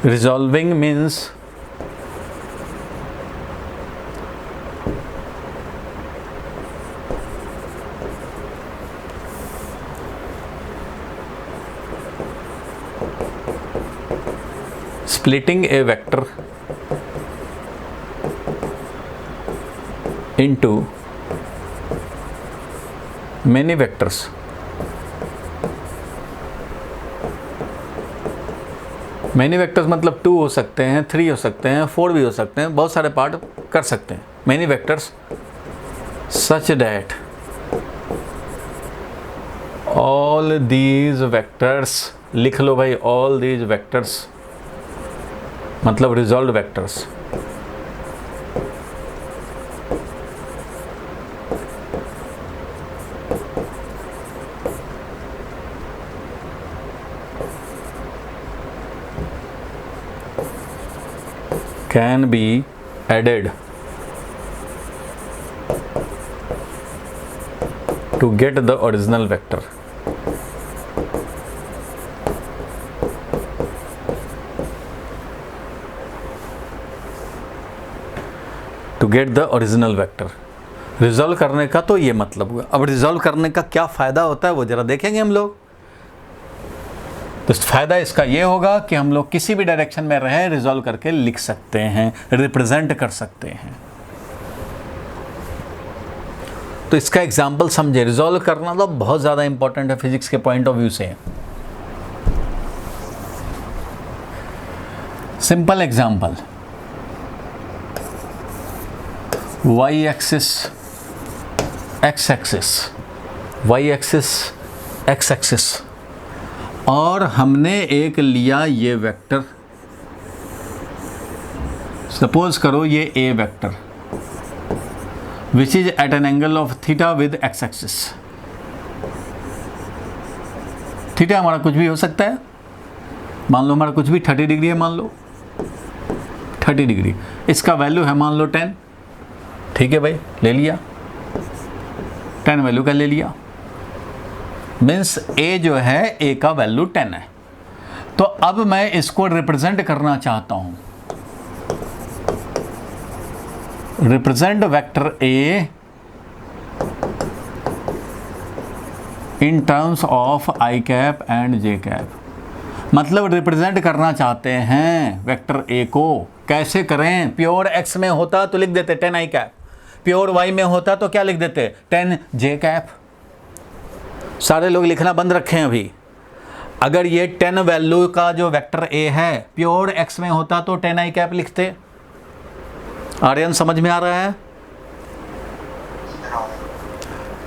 resolving means splitting a vector into many vectors many vectors मतलब 2 हो सकते हैं, 3 हो सकते हैं, 4 भी हो सकते हैं, बहुत सारे पार्ट कर सकते हैं। Many vectors such that all these vectors, लिख लो भाई, ऑल दीज वेक्टर्स मतलब resolved vectors can be added to get the original vector। To get the original vector. Resolve करने का तो ये मतलब हुआ। अब रिजॉल्व करने का क्या फ़ायदा होता है वो ज़रा देखेंगे हम लोग। तो फ़ायदा इसका ये होगा कि हम लोग किसी भी डायरेक्शन में रहे रिजॉल्व करके लिख सकते हैं, रिप्रेजेंट कर सकते हैं। तो इसका एग्जाम्पल समझे। रिजॉल्व करना तो बहुत ज़्यादा इंपॉर्टेंट है फिजिक्स के पॉइंट ऑफ व्यू से। Simple example, Y axis X axis, Y axis X axis, और हमने एक लिया ये वेक्टर, सपोज करो ये A vector which is at an angle of theta with X axis. Theta हमारा कुछ भी हो सकता है, मान लो हमारा कुछ भी 30 डिग्री है, मान लो 30 डिग्री, इसका वैल्यू है मान लो 10। ठीक है भाई, ले लिया 10 वैल्यू का ले लिया, मीन्स ए जो है ए का वैल्यू 10 है। तो अब मैं इसको रिप्रेजेंट करना चाहता हूं, represent vector A in terms of I cap and J cap. मतलब रिप्रेजेंट करना चाहते हैं वेक्टर ए को, कैसे करें? प्योर एक्स में होता तो लिख देते 10 आई कैप, प्योर वाई में होता तो क्या लिख देते 10 जे कैप। सारे लोग लिखना बंद रखे हैं अभी। अगर ये 10 वैल्यू का जो वेक्टर ए है प्योर एक्स में होता तो 10 आई कैप लिखते। आर्यन समझ में आ रहा है?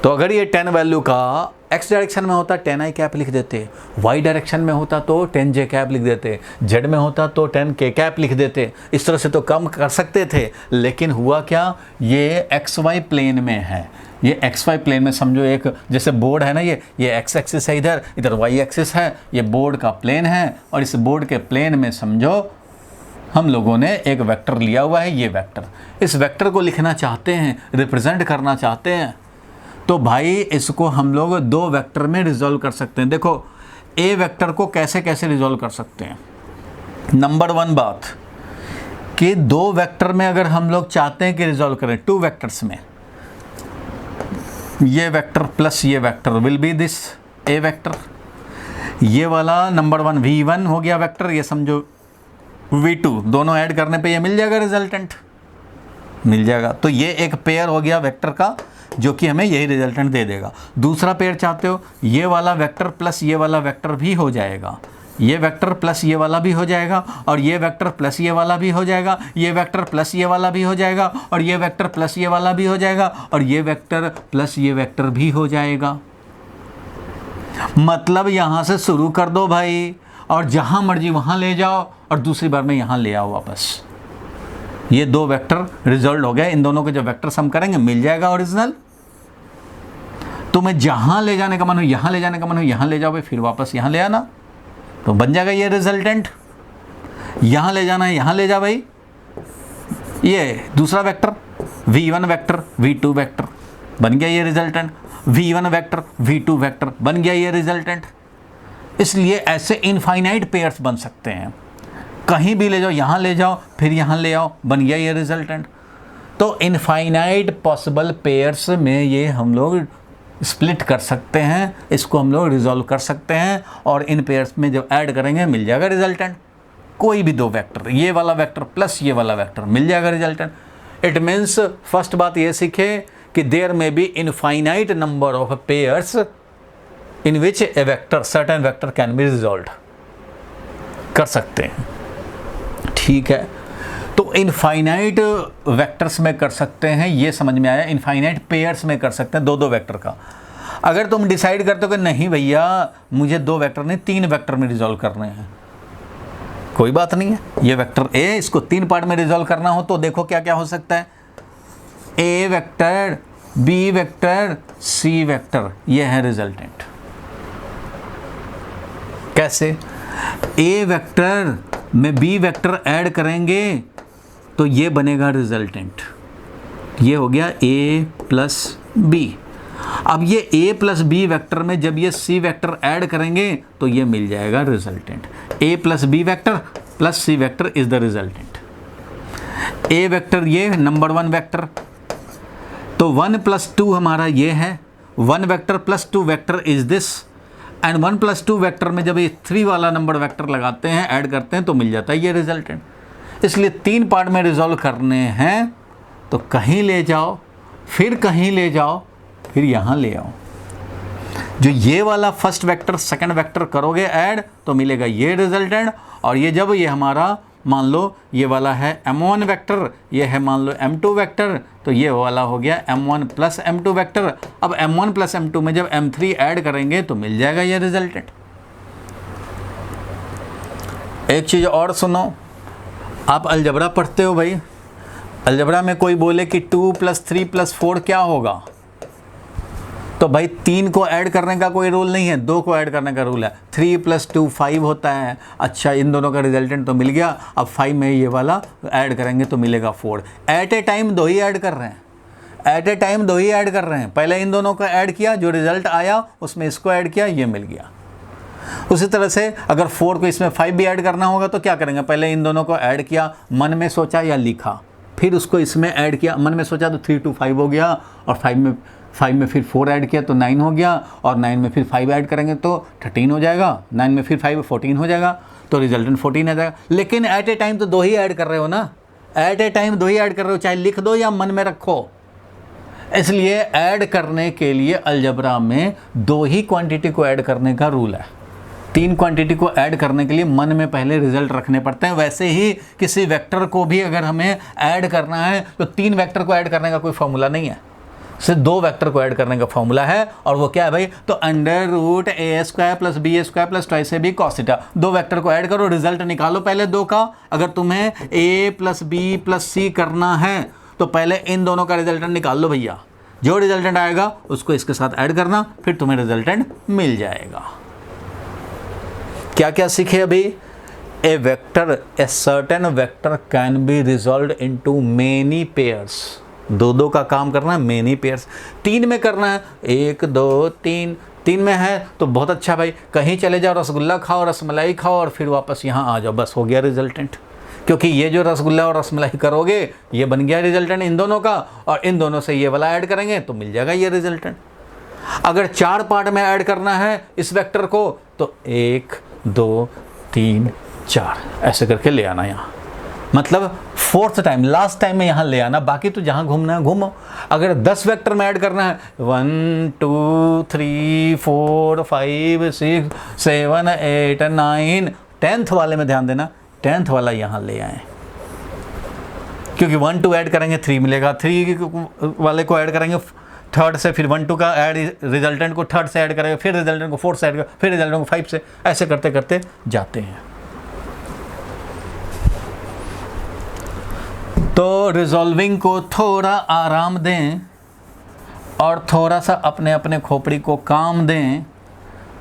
तो अगर ये 10 वैल्यू का एक्स डायरेक्शन में होता 10 आई कैप लिख देते, वाई डायरेक्शन में होता तो 10 जे कैप लिख देते, जेड में होता तो 10 के कैप लिख देते। इस तरह से तो कम कर सकते थे, लेकिन हुआ क्या, ये एक्स वाई प्लेन में है। ये एक्स वाई प्लेन में समझो एक जैसे बोर्ड है ना, ये एक्स एक्सिस है, इधर वाई एक्सिस है, ये बोर्ड का प्लेन है, और इस बोर्ड के प्लेन में समझो हम लोगों ने एक वेक्टर लिया हुआ है, ये वेक्टर। इस वेक्टर को लिखना चाहते हैं, रिप्रेजेंट करना चाहते हैं, तो भाई इसको हम लोग 2 वेक्टर में रिजॉल्व कर सकते हैं। देखो ए वेक्टर को कैसे कैसे रिजॉल्व कर सकते हैं। नंबर 1 बात कि 2 वेक्टर में अगर हम लोग चाहते हैं कि रिजॉल्व करें, 2 वेक्टर्स में, ये वेक्टर प्लस ये vector will B this A vector. ये वाला नंबर 1 v1 हो गया वेक्टर, ये समझो v2, दोनों ऐड करने पे ये मिल जाएगा, रिजल्टेंट मिल जाएगा। तो ये एक पेयर हो गया वेक्टर का जो कि हमें यही रिजल्टेंट दे देगा। दूसरा पेयर चाहते हो, ये वाला वेक्टर प्लस ये वाला वेक्टर भी हो जाएगा, ये वेक्टर प्लस ये वाला भी हो जाएगा, और ये वेक्टर प्लस ये वाला भी हो जाएगा, ये वेक्टर प्लस ये वाला भी हो जाएगा, और ये वेक्टर प्लस ये वाला भी हो जाएगा, और ये वेक्टर प्लस ये वेक्टर भी हो जाएगा। मतलब यहाँ से शुरू कर दो भाई, और जहाँ मर्जी वहाँ ले जाओ, और दूसरी बार में यहाँ ले आओ वापस। ये 2 वेक्टर रिजल्ट हो गए। इन दोनों के जो वेक्टर सम करेंगे मिल जाएगा ओरिजिनल। तुम्हें जहाँ ले जाने का मन हो, यहाँ ले जाने का मन हो, यहाँ ले जाओ भाई, फिर वापस यहाँ ले आना, तो बन जाएगा ये रिजल्टेंट। यहाँ ले जाना है, यहाँ ले जा भाई। ये दूसरा vector v1 vector v2 vector बन गया ये resultant, v1 vector v2 vector बन गया ये रिजल्टेंट। इसलिए ऐसे इनफाइनाइट पेयर्स बन सकते हैं, कहीं भी ले जाओ, यहाँ ले जाओ, फिर यहाँ ले आओ, बन गया ये रिजल्टेंट। तो इनफाइनाइट पॉसिबल पेयर्स में ये हम लोग स्प्लिट कर सकते हैं, इसको हम लोग रिजॉल्व कर सकते हैं, और इन पेयर्स में जब ऐड करेंगे मिल जाएगा रिजल्टेंट। कोई भी 2 वेक्टर, ये वाला वेक्टर प्लस ये वाला वेक्टर, मिल जाएगा रिजल्टेंट। इट मीन्स फर्स्ट बात ये सीखे कि देयर में B infinite number of pairs in which A vector certain vector can be resolved, कर सकते हैं। ठीक है, तो इनफाइनाइट वेक्टर्स में कर सकते हैं, ये समझ में आया। इनफाइनाइट पेयर्स में कर सकते हैं 2-2 वेक्टर का। अगर तुम डिसाइड करते हो कि नहीं भैया मुझे 2 वेक्टर नहीं 3 वेक्टर में रिजॉल्व करने हैं, कोई बात नहीं है। ये वेक्टर ए, इसको 3 पार्ट में रिजॉल्व करना हो तो देखो क्या क्या हो सकता है। ए vector, B vector, C vector, ये है रिजल्टेंट। कैसे? ए वेक्टर में बी वेक्टर ऐड करेंगे तो ये बनेगा रिजल्टेंट। ये हो गया ए प्लस बी। अब ये ए प्लस बी वेक्टर में जब ये सी वेक्टर ऐड करेंगे तो ये मिल जाएगा resultant. A plus B vector plus C vector is the resultant. A vector ये नंबर 1 वेक्टर, तो 1 + 2 हमारा ये है, 1 vector + 2 vector is this, and 1 + 2 vector में जब ये 3 वाला नंबर वेक्टर लगाते हैं, ऐड करते हैं तो मिल जाता है ये रिजल्टेंट। इसलिए 3 पार्ट में रिजॉल्व करने हैं तो कहीं ले जाओ, फिर कहीं ले जाओ, फिर यहाँ ले आओ। जो ये वाला फर्स्ट वेक्टर सेकंड वेक्टर करोगे ऐड तो मिलेगा ये रिजल्टेंट, और ये जब ये हमारा मान लो ये वाला है m1 वेक्टर, ये है मान लो m2 वेक्टर, तो ये वाला हो गया m1 + m2 वेक्टर। अब m1 + m2 में जब m3 ऐड करेंगे तो मिल जाएगा ये रिजल्टेंट। एक चीज़ और सुनो, आप अलजबरा पढ़ते हो भाई, अलजबरा में कोई बोले कि 2 + 3 + 4 क्या होगा, तो भाई 3 को ऐड करने का कोई रूल नहीं है, 2 को ऐड करने का रूल है। 3 + 2 5 होता है। अच्छा, इन दोनों का रिजल्टेंट तो मिल गया, अब 5 में ये वाला ऐड करेंगे तो मिलेगा 4। एट ए टाइम 2 ही ऐड कर रहे हैं, एट ए टाइम 2 ही ऐड कर रहे हैं। पहले इन दोनों का ऐड किया, जो रिजल्ट आया उसमें इसको ऐड किया, ये मिल गया। उसी तरह से अगर 4 को इसमें 5 भी ऐड करना होगा तो क्या करेंगे, पहले इन दोनों को ऐड किया, मन में सोचा या लिखा, फिर उसको इसमें ऐड किया। मन में सोचा तो 3 × 2 = 5 हो गया, और 5 में फिर 4 ऐड किया तो 9 हो गया, और 9 में फिर 5 ऐड करेंगे तो 13 हो जाएगा, 9 में फिर 5 14 हो जाएगा, तो रिजल्टेंट 14 आ जाएगा। लेकिन एट ए टाइम तो 2 ही ऐड कर रहे हो ना, एट ए टाइम 2 ही ऐड कर रहे हो, चाहे लिख दो या मन में रखो। इसलिए ऐड करने के लिए अलजबरा में 2 ही क्वांटिटी को ऐड करने का रूल है। 3 क्वांटिटी को ऐड करने के लिए मन में पहले रिजल्ट रखने पड़ते हैं। वैसे ही किसी वेक्टर को भी अगर हमें ऐड करना है तो 3 वेक्टर को ऐड करने का कोई फॉर्मूला नहीं है, सिर्फ 2 वेक्टर को ऐड करने का फॉर्मूला है, और वो क्या है भाई, तो √a² + b² + 2ab cos θ। 2 vector को ऐड करो, रिजल्ट निकालो पहले 2 का। अगर तुम्हें a + b + c करना है तो पहले इन दोनों का रिजल्टेंट निकाल लो भैया। जो रिजल्टेंट आएगा उसको इसके साथ ऐड करना, फिर तुम्हें रिजल्टेंट मिल जाएगा। क्या क्या सीखे अभी? A vector, A certain vector can be resolved into many pairs. 2 का काम करना है, मेनी पेयर्स। 3 में करना है, 1 2 3। 3 में है तो बहुत अच्छा भाई, कहीं चले जाओ, रसगुल्ला खाओ, रसमलाई खाओ, और फिर वापस यहाँ आ जाओ, बस हो गया रिजल्टेंट। क्योंकि ये जो रसगुल्ला और रसमलाई करोगे ये बन गया रिजल्टेंट इन दोनों का, और इन दोनों से ये वाला ऐड करेंगे तो मिल जाएगा ये रिजल्टेंट। अगर 4 पार्ट में ऐड करना है इस वेक्टर को तो 1 2 3 4 ऐसे करके ले आना यहाँ, मतलब 4th टाइम, लास्ट टाइम में यहाँ ले आना। बाकी तो जहाँ घूमना है घूमो। अगर 10 वेक्टर में ऐड करना है 1 2 3 4 5 6 7 8 9, 10th वाले में ध्यान देना, 10th वाला यहाँ ले आए, क्योंकि 1 2 ऐड करेंगे 3 मिलेगा, 3 वाले को ऐड करेंगे 3rd से, फिर 1 2 का ऐड रिजल्टेंट को 3rd से ऐड करेंगे, फिर रिजल्टेंट को 4th से ऐड करेंगे, फिर रिजल्टेंट को 5 से, ऐसे करते करते जाते हैं। तो रिजॉल्विंग को थोड़ा आराम दें और थोड़ा सा अपने अपने खोपड़ी को काम दें,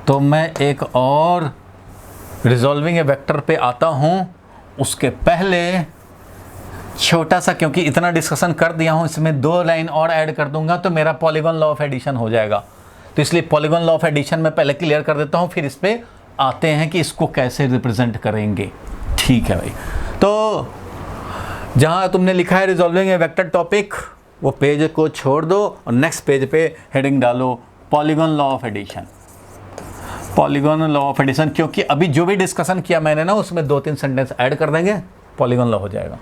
तो मैं एक और रिजॉल्विंग ए वेक्टर पे आता हूँ। उसके पहले छोटा सा, क्योंकि इतना डिस्कशन कर दिया हूँ, इसमें 2 लाइन और ऐड कर दूंगा तो मेरा पॉलीगॉन लॉ ऑफ एडिशन हो जाएगा। तो इसलिए पॉलीगॉन लॉ ऑफ एडिशन में पहले क्लियर कर देता हूँ, फिर इस पर आते हैं कि इसको कैसे रिप्रेजेंट करेंगे। ठीक है भाई, तो जहाँ तुमने लिखा है रिजॉल्विंग ए वेक्टर टॉपिक, वो पेज को छोड़ दो और नेक्स्ट पेज पे हेडिंग डालो polygon law of addition. Polygon law of addition, क्योंकि अभी जो भी डिस्कशन किया मैंने ना उसमें 2-3 सेंटेंस ऐड कर देंगे, पॉलीगॉन लॉ हो जाएगा।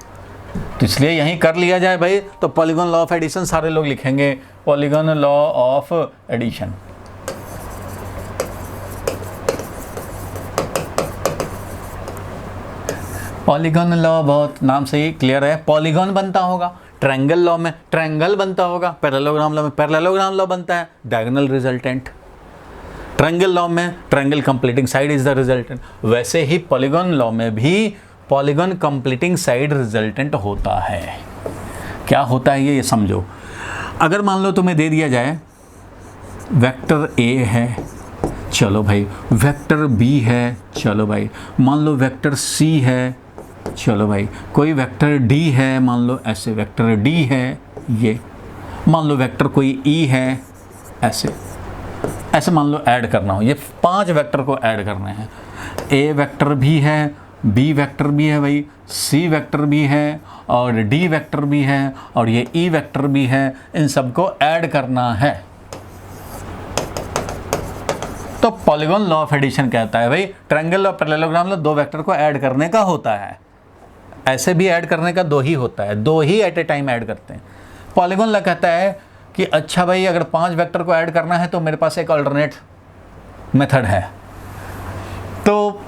तो इसलिए यहीं कर लिया जाए भाई। तो पॉलीगॉन लॉ ऑफ एडिशन सारे लोग लिखेंगे, polygon law of addition. Polygon law बहुत नाम से ही क्लियर है, पॉलीगॉन बनता होगा। ट्रायंगल लॉ में ट्रायंगल बनता होगा, पैरेललोग्राम लॉ में पैरेललोग्राम लॉ बनता है, डायगोनल रिजल्टेंट। ट्रायंगल लॉ में triangle completing side is the resultant. वैसे ही पॉलीगॉन लॉ में भी पॉलीगॉन कंप्लीटिंग साइड रिजल्टेंट होता है। क्या होता है ये समझो। अगर मान लो तुम्हें दे दिया जाए वेक्टर ए है, चलो भाई, वेक्टर बी है, चलो भाई, मान लो वेक्टर सी है, चलो भाई, कोई वेक्टर डी है, मान लो ऐसे वेक्टर डी है, ये मान लो वेक्टर कोई ई है, ऐसे मान लो ऐड करना हो, ये 5 वेक्टर को ऐड करने हैं। ए वेक्टर भी है बी वेक्टर भी है भाई, सी वेक्टर भी है और डी वेक्टर भी है और ये ई वेक्टर भी है। इन सबको ऐड करना है। तो पॉलीगॉन लॉ ऑफ एडिशन कहता है भाई ट्रायंगल और पैरेललोग्राम में दो वेक्टर को ऐड करने का होता है। ऐसे भी ऐड करने का दो ही होता है, दो ही एट ए टाइम ऐड करते हैं। पॉलीगॉन लॉ कहता है कि अच्छा भाई अगर 5 वेक्टर को ऐड करना है तो मेरे पास एक अल्टरनेट मेथड है। तो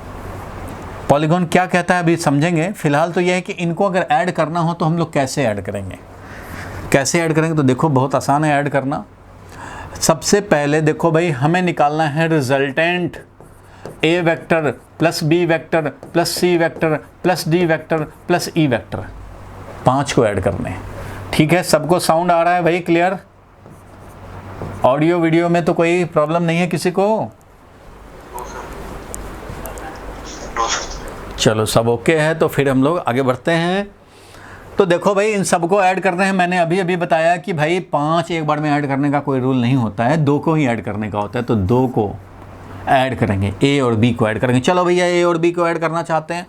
पॉलीगॉन क्या कहता है अभी समझेंगे। फिलहाल तो यह है कि इनको अगर ऐड करना हो तो हम लोग कैसे ऐड करेंगे। कैसे ऐड करेंगे तो देखो बहुत आसान है ऐड करना। सबसे पहले देखो भाई हमें निकालना है resultant A vector plus B vector plus C vector plus D vector plus E vector, 5 को ऐड करने हैं। ठीक है, सबको साउंड आ रहा है भाई, क्लियर? ऑडियो वीडियो में तो कोई प्रॉब्लम नहीं है किसी को? चलो सब ओके है, तो फिर हम लोग आगे बढ़ते हैं। तो देखो भाई इन सबको ऐड करना है। मैंने अभी अभी बताया कि भाई 5 एक बार में ऐड करने का कोई रूल नहीं होता है, 2 को ही ऐड करने का होता है। तो 2 को ऐड करेंगे, ए और बी को ऐड करेंगे। चलो भैया ए और बी को ऐड करना चाहते हैं।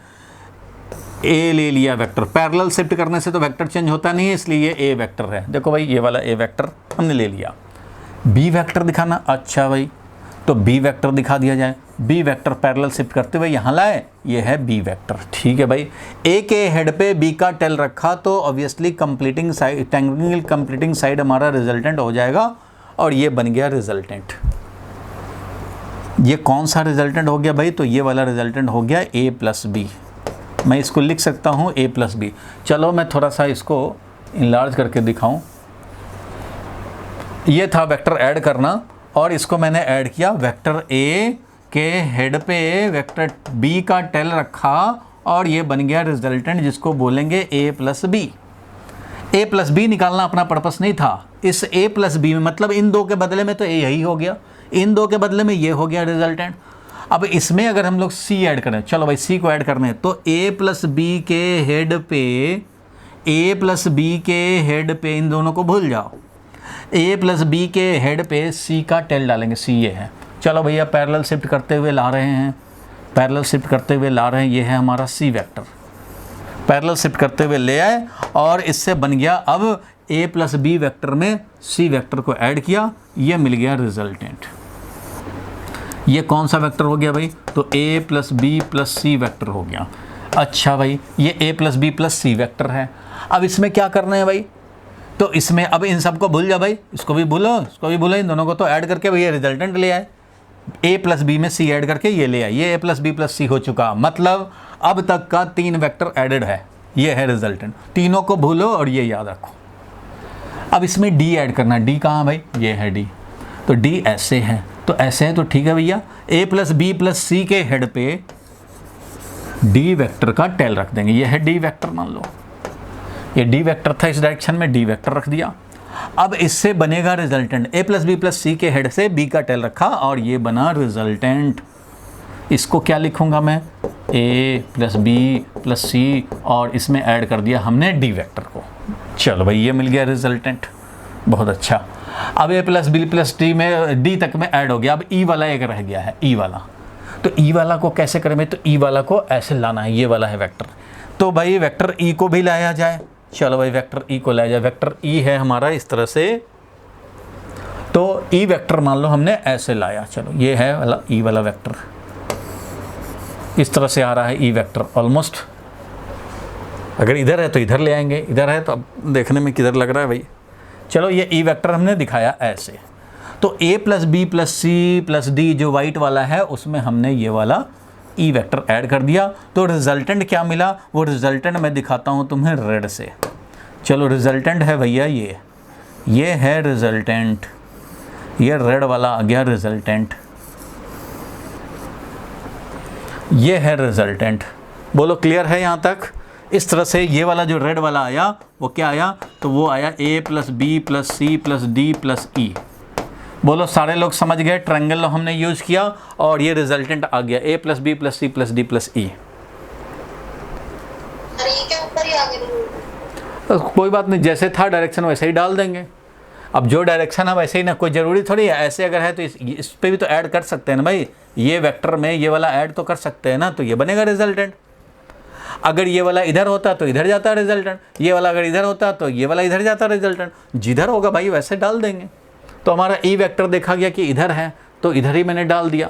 ए ले लिया वेक्टर, पैरेलल शिफ्ट करने से तो वेक्टर चेंज होता नहीं है, इसलिए ये ए वेक्टर है। देखो भाई ये वाला ए वेक्टर हमने ले लिया। बी वेक्टर दिखाना, अच्छा भाई तो बी वेक्टर दिखा दिया जाए। बी वेक्टर पैरेलल शिफ्ट करते हुए यहाँ लाए, ये है बी वेक्टर। ठीक है भाई, ए के हेड पे बी का टेल रखा तो obviously completing side, triangle completing side हमारा रिजल्टेंट हो जाएगा और ये बन गया रिजल्टेंट। ये कौन सा रिजल्टेंट हो गया भाई? तो ये वाला रिजल्टेंट हो गया ए प्लस बी। मैं इसको लिख सकता हूँ ए प्लस बी। चलो मैं थोड़ा सा इसको इनलार्ज करके दिखाऊं। ये था वेक्टर ऐड करना और इसको मैंने ऐड किया। वेक्टर ए के हेड पे वेक्टर बी का टेल रखा और ये बन गया रिजल्टेंट, जिसको बोलेंगे ए प्लस बी। ए प्लस बी निकालना अपना पर्पस नहीं था। इस ए प्लस बी में मतलब इन दो के बदले में तो ए यही हो गया, इन दो के बदले में ये हो गया रिजल्टेंट। अब इसमें अगर हम लोग सी ऐड करें, चलो भाई सी को ऐड करने हैं, तो ए प्लस बी के हेड पे, ए प्लस बी के हेड पे, इन दोनों को भूल जाओ, ए प्लस बी के हेड पे सी का टेल डालेंगे। सी ये है। चलो भैया पैरेलल शिफ्ट करते हुए ला रहे हैं, पैरेलल शिफ्ट करते हुए ला रहे हैं। ये है हमारा सी वेक्टर, पैरेलल शिफ्ट करते हुए ले आए और इससे बन गया अब ए प्लस बी वेक्टर में सी वेक्टर को ऐड किया, ये मिल गया रिजल्टेंट। ये कौन सा वेक्टर हो गया भाई? तो A plus B plus C vector हो गया। अच्छा भाई ये ए plus B plus C vector है। अब इसमें क्या करना है भाई? तो इसमें अब इन सबको भूल जा भाई, इसको भी भूलो, इसको भी भूलो, इन दोनों को तो ऐड करके भैया रिजल्टेंट ले आए। ए प्लस बी में सी ऐड करके ये ले आए, ये ए प्लस बी प्लस सी हो चुका। मतलब अब तक का 3 वेक्टर ऐडेड है, ये है रिजल्टेंट। तीनों को भूलो और ये याद रखो। अब इसमें डी ऐड करना। डी कहाँ भाई? ये है डी। तो डी ऐसे है, तो ऐसे है तो ठीक है भैया। ए प्लस बी प्लस सी के हेड पे डी वेक्टर का टेल रख देंगे। ये है डी वेक्टर, मान लो ये डी वेक्टर था, इस डायरेक्शन में डी वेक्टर रख दिया। अब इससे बनेगा resultant. A plus B plus सी के हेड से बी का टेल रखा और ये बना रिजल्टेंट। इसको क्या लिखूंगा मैं? ए प्लस बी प्लस सी और इसमें ऐड कर दिया हमने डी वेक्टर को। चलो भाई ये मिल गया रिजल्टेंट, बहुत अच्छा। अब ए प्लस बी प्लस डी में डी तक में ऐड हो गया। अब ई वाला एक रह गया है, ई वाला। तो ई वाला को कैसे करें? तो ई वाला को ऐसे लाना है, ये वाला है वेक्टर। तो भाई वेक्टर ई को भी लाया जाए। चलो भाई वेक्टर ई को लाया जाए। वेक्टर ई है हमारा इस तरह से, तो ई वेक्टर मान लो हमने ऐसे लाया। चलो ये है वाला ई वाला वेक्टर, इस तरह से आ रहा है ई वेक्टर ऑलमोस्ट। अगर इधर है तो इधर ले आएंगे, इधर है तो अब देखने में किधर लग रहा है भाई। चलो ये ई वेक्टर हमने दिखाया ऐसे। तो A plus B plus C plus D जो वाइट वाला है उसमें हमने ये वाला ई वेक्टर ऐड कर दिया। तो रिजल्टेंट क्या मिला? वो रिजल्टेंट मैं दिखाता हूँ तुम्हें रेड से। चलो रिजल्टेंट है भैया ये है रिजल्टेंट। ये रेड वाला आ गया रिजल्टेंट, ये है रिजल्टेंट। बोलो क्लियर है यहाँ तक? इस तरह से ये वाला जो रेड वाला आया वो क्या आया? तो वो आया A plus B plus C plus D plus E. बोलो सारे लोग समझ गए? ट्रायंगल लॉ हमने यूज किया और ये रिजल्टेंट आ गया A plus B plus C plus D plus E. कोई बात नहीं, जैसे था डायरेक्शन वैसे ही डाल देंगे। अब जो डायरेक्शन है वैसे ही ना, कोई ज़रूरी थोड़ी है। ऐसे अगर है तो इस पे भी तो ऐड कर सकते हैं ना भाई। ये वेक्टर में ये वाला ऐड तो कर सकते हैं ना, तो ये बनेगा रिजल्टेंट। अगर ये वाला इधर होता तो इधर जाता रिजल्टेंट, ये वाला अगर इधर होता तो ये वाला इधर जाता रिजल्टेंट, जिधर होगा भाई वैसे डाल देंगे। तो हमारा ई वेक्टर देखा गया कि इधर है तो इधर ही मैंने डाल दिया।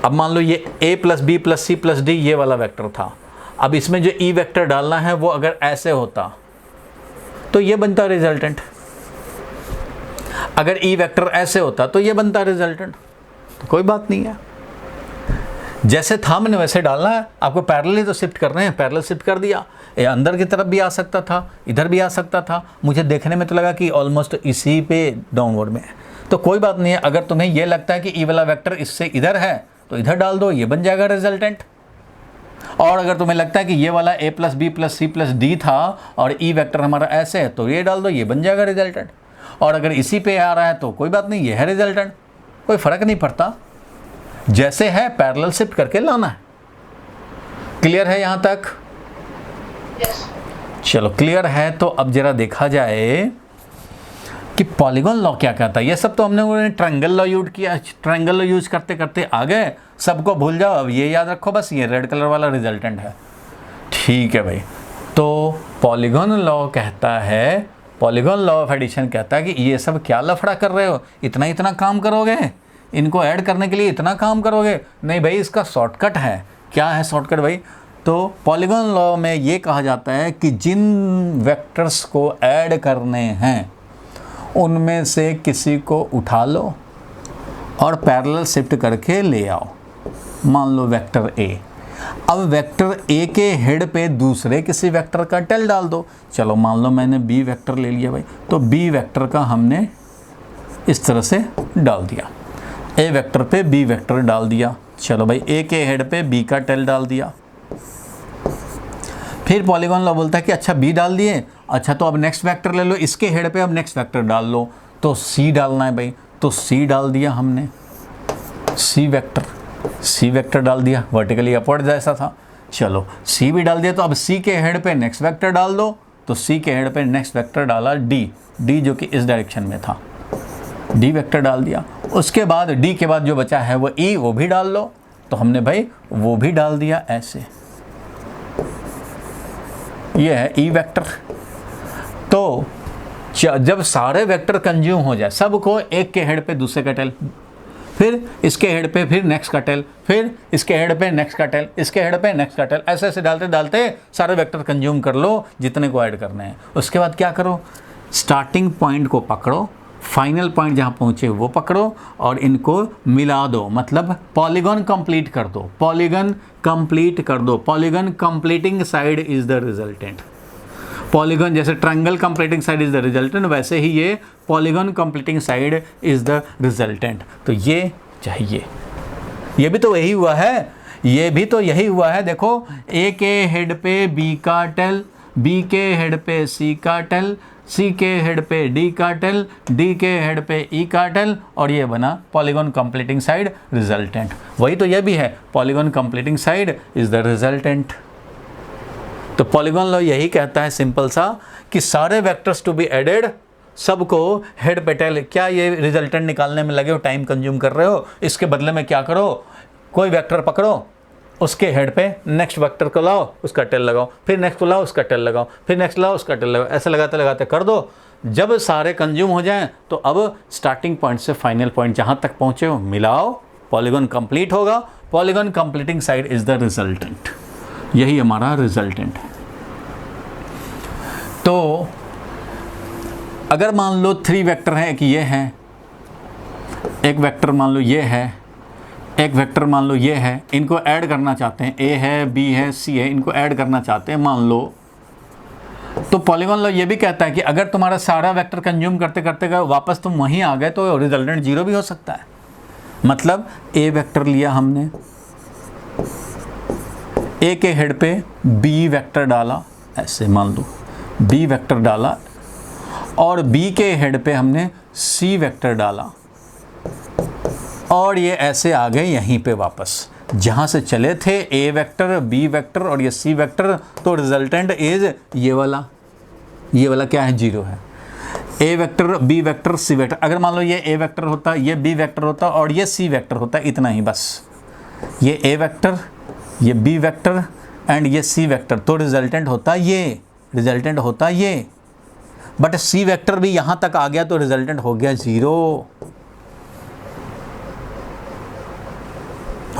अब मान लो ये a plus B plus C plus D ये वाला वेक्टर था, अब इसमें जो ई वेक्टर डालना है वो अगर ऐसे होता तो ये बनता रिजल्टेंट, अगर ई वेक्टर ऐसे होता तो ये बनता रिजल्टेंट। तो कोई बात नहीं है, जैसे था मैंने वैसे डालना है। आपको पैरेलली तो शिफ्ट कर रहे हैं, पैरेलल शिफ्ट कर दिया। ये अंदर की तरफ भी आ सकता था, इधर भी आ सकता था, मुझे देखने में तो लगा कि ऑलमोस्ट इसी पे डाउनवर्ड में है। तो कोई बात नहीं है, अगर तुम्हें ये लगता है कि ई वाला वेक्टर इससे इधर है तो इधर डाल दो, ये बन जाएगा रिजल्टेंट। और अगर तुम्हें लगता है कि ये वाला a plus B plus C plus D था और ई वेक्टर हमारा ऐसे है तो ये डाल दो, ये बन जाएगा रिजल्टेंट। और अगर इसी पे आ रहा है तो कोई बात नहीं, ये है रिजल्टेंट, कोई फ़र्क नहीं पड़ता, जैसे है पैरेलल शिफ्ट करके लाना है। क्लियर है यहाँ तक? चलो क्लियर है। तो अब जरा देखा जाए कि पॉलीगॉन लॉ क्या कहता है। ये सब तो हमने ट्रायंगल लॉ यूज किया, ट्रायंगल लॉ यूज करते करते आ गए, सबको भूल जाओ, अब ये याद रखो बस, ये रेड कलर वाला रिजल्टेंट है। ठीक है भाई, तो पॉलीगॉन लॉ कहता है, पॉलीगॉन लॉ ऑफ एडिशन कहता है कि ये सब क्या लफड़ा कर रहे हो, इतना इतना काम करोगे, इनको ऐड करने के लिए इतना काम करोगे? नहीं भाई, इसका शॉर्टकट है। क्या है शॉर्टकट भाई? तो पॉलीगॉन लॉ में ये कहा जाता है कि जिन वेक्टर्स को ऐड करने हैं उनमें से किसी को उठा लो और पैरेलल शिफ्ट करके ले आओ। मान लो वेक्टर ए, अब वेक्टर ए के हेड पे दूसरे किसी वेक्टर का टेल डाल दो। चलो मान लो मैंने बी वेक्टर ले लिया भाई, तो बी वेक्टर का हमने इस तरह से डाल दिया, ए वेक्टर पे बी वेक्टर डाल दिया। चलो भाई, ए के हेड पे बी का टेल डाल दिया। फिर पॉलीगॉन लॉ बोलता है कि अच्छा बी डाल दिए, अच्छा तो अब नेक्स्ट वेक्टर ले लो, इसके हेड पे अब नेक्स्ट वेक्टर डाल लो, तो सी डालना है भाई, तो सी डाल दिया हमने, सी वेक्टर डाल दिया, वर्टिकली अपवर्ड जैसा था। चलो सी भी डाल दिया, तो अब सी के हेड पे नेक्स्ट वेक्टर डाल दो, तो सी के हेड पे नेक्स्ट वेक्टर डाला डी जो कि इस डायरेक्शन में था, डी वेक्टर डाल दिया। उसके बाद डी के बाद जो बचा है वो ई, वो भी डाल लो, तो हमने भाई वो भी डाल दिया ऐसे, ये है ई वेक्टर। तो जब सारे वेक्टर कंज्यूम हो जाए, सबको एक के हेड पे दूसरे का टेल, फिर इसके हेड पे फिर नेक्स्ट का टेल, फिर इसके हेड पे नेक्स्ट का टेल, इसके हेड पे नेक्स्ट का टेल, ऐसे ऐसे डालते डालते सारे वेक्टर कंज्यूम कर लो जितने को ऐड करने हैं। उसके बाद क्या करो, स्टार्टिंग पॉइंट को पकड़ो, फाइनल पॉइंट जहाँ पहुँचे वो पकड़ो और इनको मिला दो, मतलब पॉलीगॉन कंप्लीट कर दो, पॉलीगॉन कंप्लीट कर दो। Polygon completing side is the resultant. Polygon जैसे triangle completing side is the resultant, वैसे ही ये polygon completing side is the resultant. तो ये चाहिए, ये भी तो यही हुआ है, ये भी तो यही हुआ है। देखो, ए के हेड पे बी का टेल, बी के हेड पे सी का टेल, सी के हेड पे डी का टेल, डी के हेड पे ई का टेल, और ये बना पॉलीगॉन कंप्लीटिंग साइड रिजल्टेंट। वही तो ये भी है, polygon completing side is the resultant. तो पॉलीगॉन लॉ यही कहता है सिंपल सा कि सारे वेक्टर्स टू बी एडेड, सबको हेड पे टेल। क्या ये रिजल्टेंट निकालने में लगे हो, टाइम कंज्यूम कर रहे हो? इसके बदले में क्या करो, कोई वेक्टर पकड़ो, उसके हेड पे नेक्स्ट वेक्टर को लाओ, उसका टेल लगाओ, फिर नेक्स्ट को लाओ, उसका टेल लगाओ, फिर नेक्स्ट लाओ, उसका टेल लगाओ, ऐसे लगाते लगाते कर दो। जब सारे कंज्यूम हो जाएं तो अब स्टार्टिंग पॉइंट से फाइनल पॉइंट जहाँ तक पहुँचे हो मिलाओ, पॉलीगॉन कंप्लीट होगा। Polygon completing side is the resultant, यही हमारा रिजल्टेंट है। तो अगर मान लो 3 वेक्टर हैं, एक ये है, एक वेक्टर मान लो ये है, एक वेक्टर मान लो ये है, इनको ऐड करना चाहते हैं, ए है, बी है, सी है, इनको ऐड करना चाहते हैं मान लो, तो पॉलीगॉन लॉ ये भी कहता है कि अगर तुम्हारा सारा वेक्टर कंज्यूम करते करते वापस तुम वहीं आ गए तो रिजल्टेंट 0 भी हो सकता है। मतलब ए वेक्टर लिया हमने, ए के हेड पे बी वेक्टर डाला, ऐसे मान लो बी वेक्टर डाला, और बी के हेड पे हमने सी वेक्टर डाला, और ये ऐसे आ गए यहीं पे वापस जहाँ से चले थे, ए वेक्टर, बी वेक्टर और ये सी वेक्टर। तो रिजल्टेंट इज ये वाला क्या है, 0 है। ए vector, B vector, C vector. अगर मान लो ये ए वेक्टर होता, ये बी वेक्टर होता और ये सी वेक्टर होता, इतना ही बस। ये ए वेक्टर, ये बी वेक्टर, एंड ये सी वेक्टर, तो रिजल्टेंट होता ये, रिजल्टेंट होता ये, बट सी वेक्टर भी यहाँ तक आ गया तो रिजल्टेंट हो गया 0,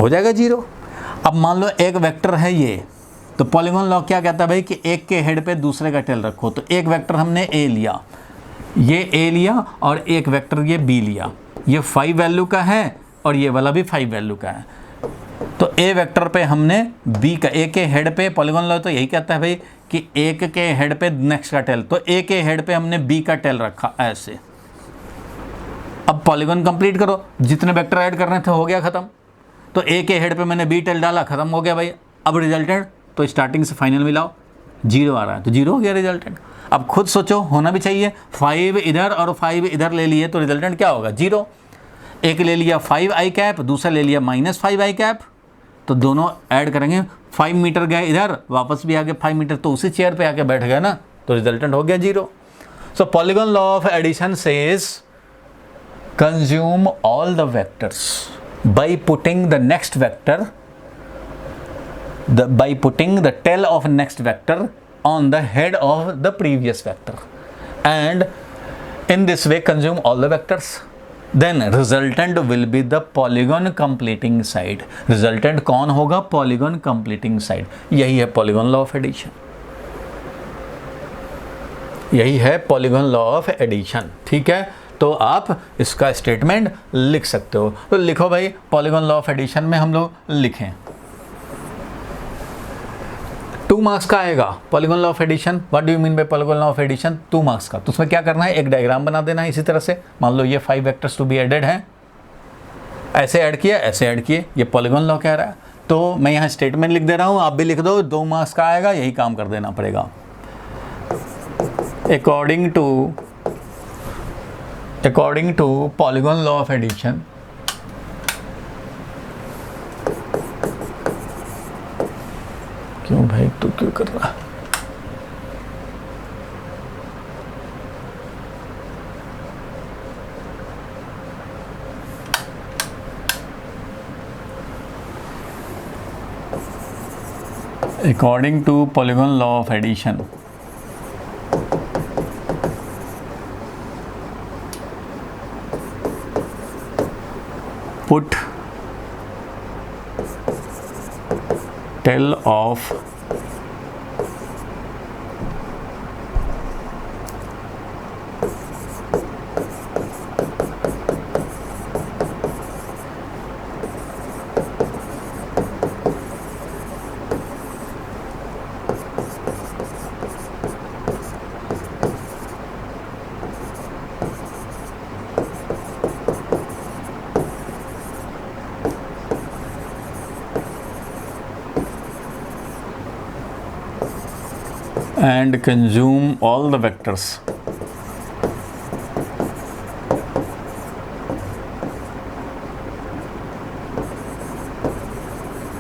हो जाएगा 0। अब मान लो एक वेक्टर है ये, तो पॉलीगॉन लॉ क्या कहता है भाई कि एक के हेड पे दूसरे का टेल रखो। तो एक वेक्टर हमने ए लिया, ये ए लिया, और एक वेक्टर ये बी लिया, ये 5 वैल्यू का है और ये वाला भी 5 वैल्यू का है। तो ए वेक्टर पे हमने बी का, ए के हेड पे, पॉलीगॉन लॉ तो यही कहता है भाई कि एक के हेड पे नेक्स्ट का टेल, तो ए के हेड पे हमने बी का टेल रखा ऐसे। अब पॉलीगॉन कंप्लीट करो, जितने वेक्टर ऐड करने थे हो गया खत्म। तो ए के हेड पे मैंने बी टेल डाला, खत्म हो गया भाई। अब रिजल्टेंट तो स्टार्टिंग से फाइनल मिलाओ, 0 आ रहा है तो 0 हो गया रिजल्टेंट। अब खुद सोचो, होना भी चाहिए, 5 इधर और 5 इधर ले लिए तो रिजल्टेंट क्या होगा 0। एक ले लिया 5 आई कैप, दूसरा ले लिया -5 आई कैप, तो दोनों ऐड करेंगे, 5 मीटर गए इधर, वापस भी आगे 5 मीटर, तो उसी चेयर पे आके बैठ गया ना, तो रिजल्टेंट हो गया 0। So polygon law of addition says consume all the vectors by putting the next vector, by putting the tail of next vector on the head of the previous vector, and in this way consume all the vectors. Then resultant will be the polygon completing side. Resultant कौन होगा? Polygon completing side. यही है polygon law of addition, यही है polygon law of addition। ठीक है, तो आप इसका स्टेटमेंट लिख सकते हो। तो लिखो भाई, पॉलीगॉन लॉ ऑफ एडिशन में हम लोग लिखें 2 मार्क्स का आएगा polygon law of addition. What do you mean by polygon law of addition? 2 marks का। तो उसमें क्या करना है, एक डायग्राम बना देना है इसी तरह से। मान लो ये 5 वेक्टर्स टू बी एडेड हैं, ऐसे ऐड किया, ऐसे ऐड किए, ये पॉलीगॉन लॉ कह रहा है। तो मैं यहाँ स्टेटमेंट लिख दे रहा हूँ, आप भी लिख दो, 2 मार्क्स का आएगा, यही काम कर देना पड़ेगा। According to polygon law of addition, क्यों भाई तू क्यों कर रहा? According to polygon law of addition, put tail of and consume all the vectors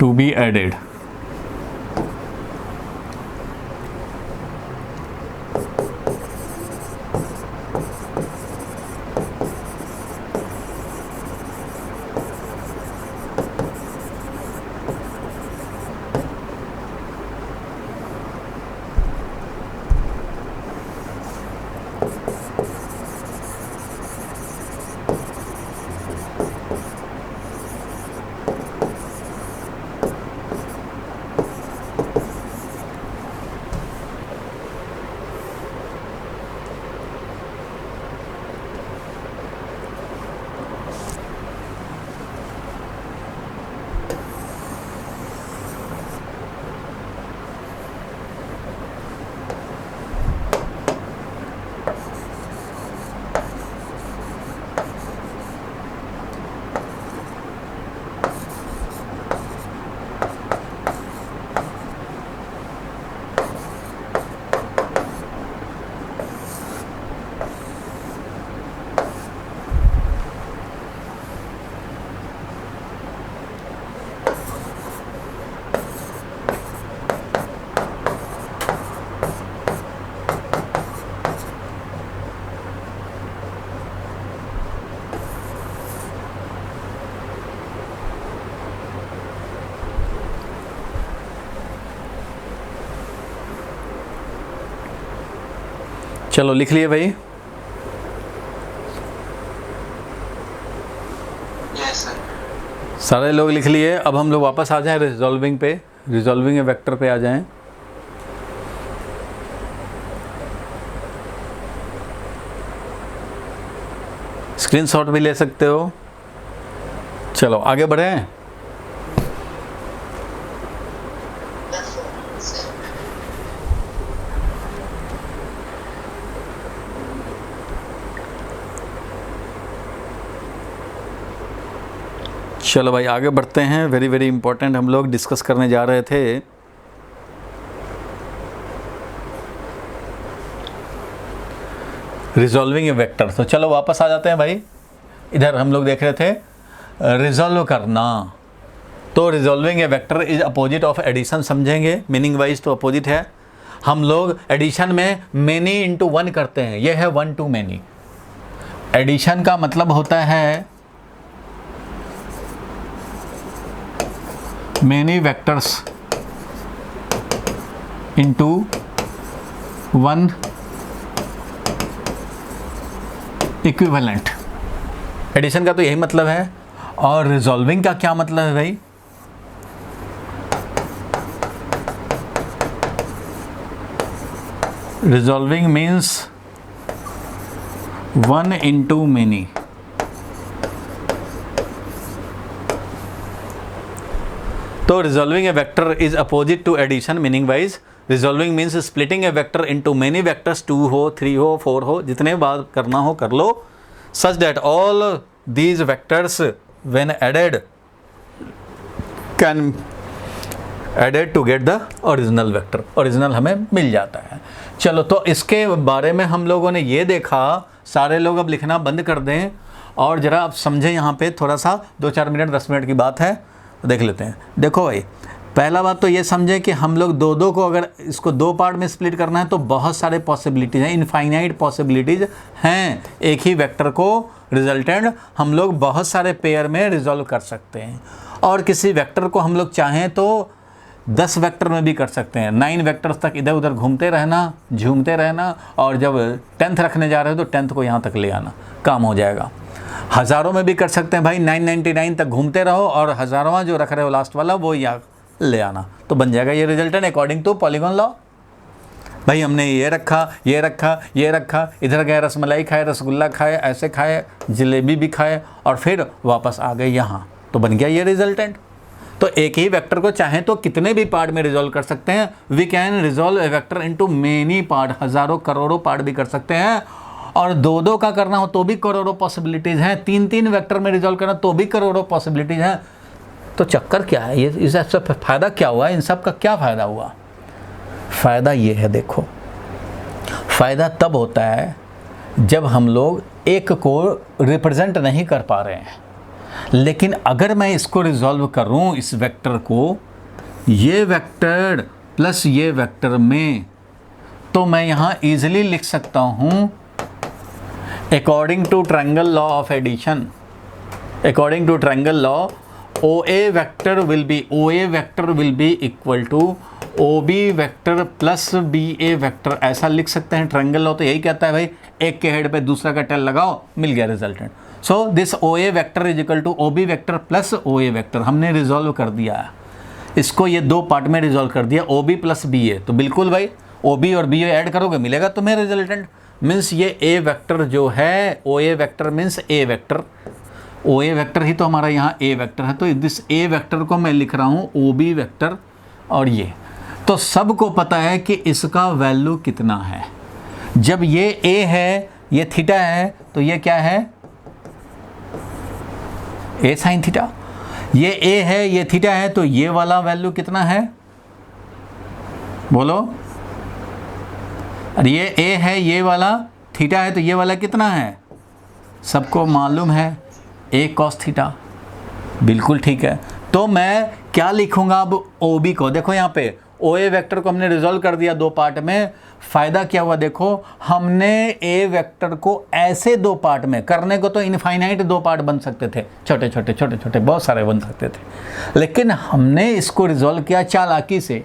to be added चलो लिख लिए भाई। Yes sir. सारे लोग लिख लिए। अब हम लोग वापस आ जाएं रिजॉल्विंग पे, रिजॉल्विंग वेक्टर पे आ जाएं। स्क्रीनशॉट भी ले सकते हो। चलो आगे बढ़ें। चलो भाई आगे बढ़ते हैं। वेरी वेरी इंपॉर्टेंट हम लोग डिस्कस करने जा रहे थे। Resolving a vector. तो चलो वापस आ जाते हैं भाई। इधर हम लोग देख रहे थे रिजॉल्व करना। तो resolving a vector is opposite of addition समझेंगे। मीनिंग वाइज तो अपोजिट है। हम लोग एडिशन में मेनी इंटू वन करते हैं, यह है वन टू मेनी। एडिशन का मतलब होता है many vectors into one equivalent. Addition का तो यही मतलब है। और रिजॉल्विंग का क्या मतलब है भाई? Resolving means one into many. तो resolving a vector is opposite to addition. Meaning wise resolving means splitting a vector into many vectors, 2 हो 3 हो 4 हो, जितने बार करना हो कर लो, such that all these vectors when added can added to get the original vector. Original हमें मिल जाता है। चलो तो इसके बारे में हम लोगों ने ये देखा। सारे लोग अब लिखना बंद कर दें और ज़रा आप समझें। यहाँ पे थोड़ा सा 2-4 मिनट 10 मिनट की बात है, देख लेते हैं। देखो भाई, पहला बात तो ये समझें कि हम लोग दो को अगर इसको 2 पार्ट में स्प्लिट करना है तो बहुत सारे पॉसिबिलिटीज़ हैं, इनफाइनाइट पॉसिबिलिटीज़ हैं। एक ही वेक्टर को रिजल्टेंट हम लोग बहुत सारे पेयर में रिजॉल्व कर सकते हैं। और किसी वेक्टर को हम लोग चाहें तो 10 वेक्टर में भी कर सकते हैं। 9 वेक्टर्स तक इधर उधर घूमते रहना, झूमते रहना, और जब 10th रखने जा रहे हो तो 10th को यहाँ तक ले आना, काम हो जाएगा। हज़ारों में भी कर सकते हैं भाई। 999 तक घूमते रहो और हज़ारवां जो रख रहे हो लास्ट वाला वो यहाँ ले आना, तो बन जाएगा ये resultant according to polygon law. भाई हमने ये रखा, ये रखा, ये रखा, इधर गए रसमलाई खाए, रसगुल्ला खाए, ऐसे खाए, जलेबी भी खाए, और फिर वापस आ गए यहाँ, तो बन गया ये रिजल्टेंट। तो एक ही वेक्टर को चाहें तो कितने भी पार्ट में रिजॉल्व कर सकते हैं। We can resolve a vector into many part, हज़ारों करोड़ों पार्ट भी कर सकते हैं। और 2 का करना हो तो भी करोड़ों पॉसिबिलिटीज़ हैं। 3 वेक्टर में रिजॉल्व करना तो भी करोड़ों पॉसिबिलिटीज़ हैं। तो चक्कर क्या है ये, इस सब फ़ायदा क्या हुआ, इन सब का क्या फ़ायदा हुआ? फ़ायदा ये है, देखो, फ़ायदा तब होता है जब हम लोग एक को रिप्रेजेंट नहीं कर पा रहे हैं। लेकिन अगर मैं इसको रिजॉल्व करूं, इस वेक्टर को, ये वेक्टर प्लस ये वेक्टर में, तो मैं यहाँ ईजिली लिख सकता हूँ according to triangle law of addition. According to triangle law OA vector will be equal to OB vector plus BA vector, ऐसा लिख सकते हैं। ट्रायंगल लॉ तो यही कहता है भाई, एक के हेड पे दूसरा का टेल लगाओ, मिल गया resultant. So this OA vector is equal to OB vector plus OA vector. हमने रिजॉल्व कर दिया इसको, ये 2 पार्ट में रिजॉल्व कर दिया, OB प्लस BA। तो बिल्कुल भाई OB और BA ऐड करोगे मिलेगा तुम्हें रिजल्टेंट। मीन्स ये A वेक्टर जो है, OA vector means A vector, OA vector ही तो हमारा यहाँ A वेक्टर है। तो दिस A वेक्टर को मैं लिख रहा हूँ OB वेक्टर। और ये तो सबको पता है कि इसका वैल्यू कितना है। जब ये A है, ये थीटा है, तो ये क्या है, A साइन थीटा। ये A है, ये थीटा है, तो ये वाला वैल्यू कितना है, बोलो। और ये A है, ये वाला थीटा है, तो ये वाला कितना है, सबको मालूम है, A cos थीटा। बिल्कुल ठीक है। तो मैं क्या लिखूंगा अब OB को? देखो यहाँ पे OA वेक्टर को हमने रिजॉल्व कर दिया 2 पार्ट में। फ़ायदा क्या हुआ, देखो हमने A वेक्टर को ऐसे 2 पार्ट में करने को तो इनफाइनाइट 2 पार्ट बन सकते थे, छोटे छोटे बहुत सारे बन सकते थे, लेकिन हमने इसको रिजॉल्व किया चालाकी से।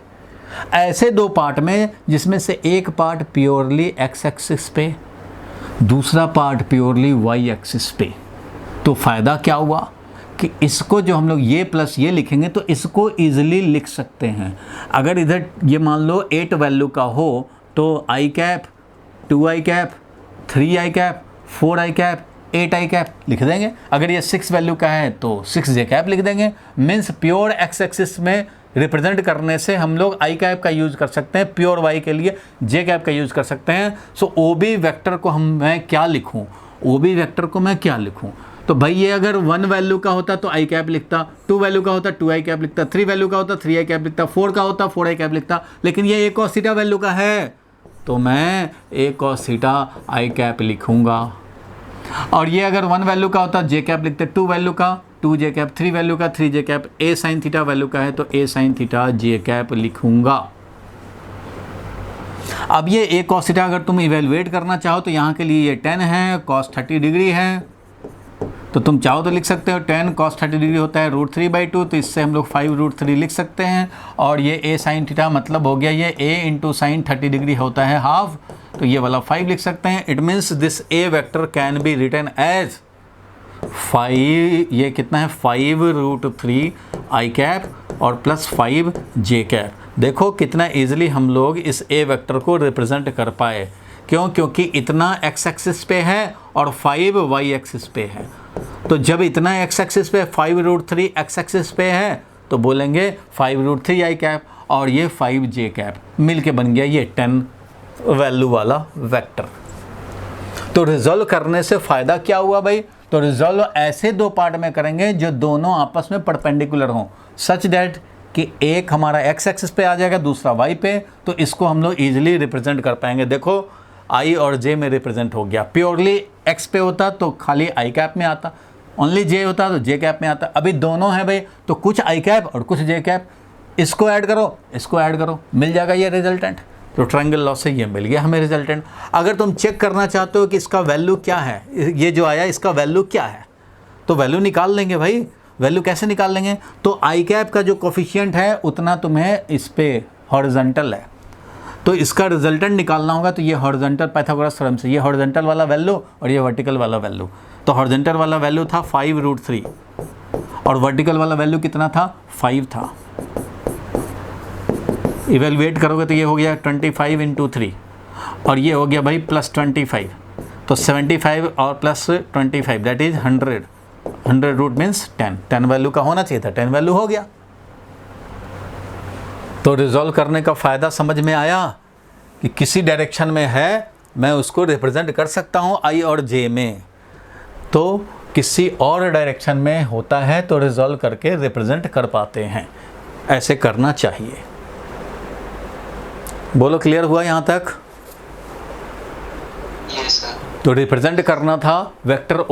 ऐसे दो पार्ट में जिसमें से एक पार्ट प्योरली एक्स एक्सिस पे, दूसरा पार्ट प्योरली वाई एक्सिस पे, तो फ़ायदा क्या हुआ कि इसको जो हम लोग ये प्लस ये लिखेंगे तो इसको ईजिली लिख सकते हैं। अगर इधर ये मान लो 8 वैल्यू का हो तो I cap, 2 I cap, 3 I cap, 4 I cap, 8 I cap लिख देंगे। अगर ये 6 वैल्यू का है तो 6 जे कैप लिख देंगे। मीन्स प्योर एक्स एक्सिस में रिप्रेजेंट करने से हम लोग आई कैप का यूज़ कर सकते हैं, प्योर वाई के लिए जे कैप का यूज़ कर सकते हैं। सो ओ बी वेक्टर को मैं क्या लिखूँ, ओ बी वेक्टर को मैं क्या लिखूँ? तो भाई ये अगर 1 वैल्यू का होता तो आई कैप लिखता, 2 वैल्यू का होता 2 आई कैप लिखता, 3 वैल्यू का होता 3 आई कैप लिखता, 4 का होता 4 आई कैप लिखता। लेकिन ये एक cos थीटा वैल्यू का है तो मैं एक cos थीटा आई कैप लिखूँगा। और ये अगर 1 वैल्यू का होता जे कैप लिखते, 2 वैल्यू का 2 जे कैप, 3 वैल्यू का 3 जे कैप, ए साइन थीटा वैल्यू का है तो A sine theta j cap लिखूँगा। अब ये ए cos थीटा अगर तुम इवेलुएट करना चाहो तो यहाँ के लिए ये 10 है, cos 30 डिग्री है, तो तुम चाहो तो लिख सकते हो 10 cos 30 डिग्री होता है √3/2, तो इससे हम लोग 5√3 लिख सकते हैं। और ये a sin थीटा मतलब हो गया ये a इंटू साइन 30 डिग्री होता है हाफ, तो ये वाला 5 लिख सकते हैं। It means this a vector can be written as 5, ये कितना है 5√3 आई कैप और प्लस 5 जे कैप। देखो कितना ईजिली हम लोग इस a वेक्टर को रिप्रेजेंट कर पाए। क्यों? क्योंकि इतना x एक्सिस पे है और 5 y एक्सिस पे है। तो जब इतना x एक्सिस पे 5√3 x एक्सिस पे है तो बोलेंगे 5√3 आई कैप और ये 5 जे कैप मिल के बन गया ये 10 वैल्यू वाला वेक्टर। तो रिजॉल्व करने से फ़ायदा क्या हुआ भाई? तो रिजॉल्व ऐसे दो पार्ट में करेंगे जो दोनों आपस में परपेंडिकुलर हों, सच दैट कि एक हमारा x एक्सिस पे आ जाएगा, दूसरा y पे, तो इसको हम लोग ईजिली रिप्रेजेंट कर पाएंगे। देखो i और j में रिप्रेजेंट हो गया। प्योरली x पे होता तो खाली i कैप में आता, ओनली j होता तो j कैप में आता। अभी दोनों है भाई तो कुछ i कैप और कुछ j कैप, इसको ऐड करो, इसको ऐड करो, मिल जाएगा ये रिजल्टेंट। तो ट्रायंगल लॉ से ये मिल गया हमें रिजल्टेंट। अगर तुम चेक करना चाहते हो कि इसका वैल्यू क्या है, ये जो आया इसका वैल्यू क्या है, तो वैल्यू निकाल लेंगे भाई। वैल्यू कैसे निकाल लेंगे? तो आई कैप का जो कोफिशिएंट है उतना तुम्हें इस पे हॉरिजॉन्टल है, तो इसका रिजल्टेंट निकालना होगा। तो ये हॉरिजॉन्टल पाइथागोरस थ्योरम से ये हॉरिजॉन्टल वाला वैल्यू और ये वर्टिकल वाला वैल्यू। तो हॉरिजॉन्टल वाला वैल्यू था 5√3 और वर्टिकल वाला वैल्यू कितना था? 5 था। इवेलुएट करोगे तो ये हो गया 25 × 3 और ये हो गया भाई प्लस 25, तो 75 और plus 25 that is 100। 100 root means 10 value का होना चाहिए था, 10 वैल्यू हो गया। तो रिजॉल्व करने का फ़ायदा समझ में आया कि किसी डायरेक्शन में है मैं उसको रिप्रेजेंट कर सकता हूँ आई और जे में, तो किसी और डायरेक्शन में होता है तो रिजॉल्व करके रिप्रेजेंट कर पाते हैं। ऐसे करना चाहिए। बोलो क्लियर हुआ यहाँ तक? Yes sir. तो रिप्रेजेंट करना था वेक्टर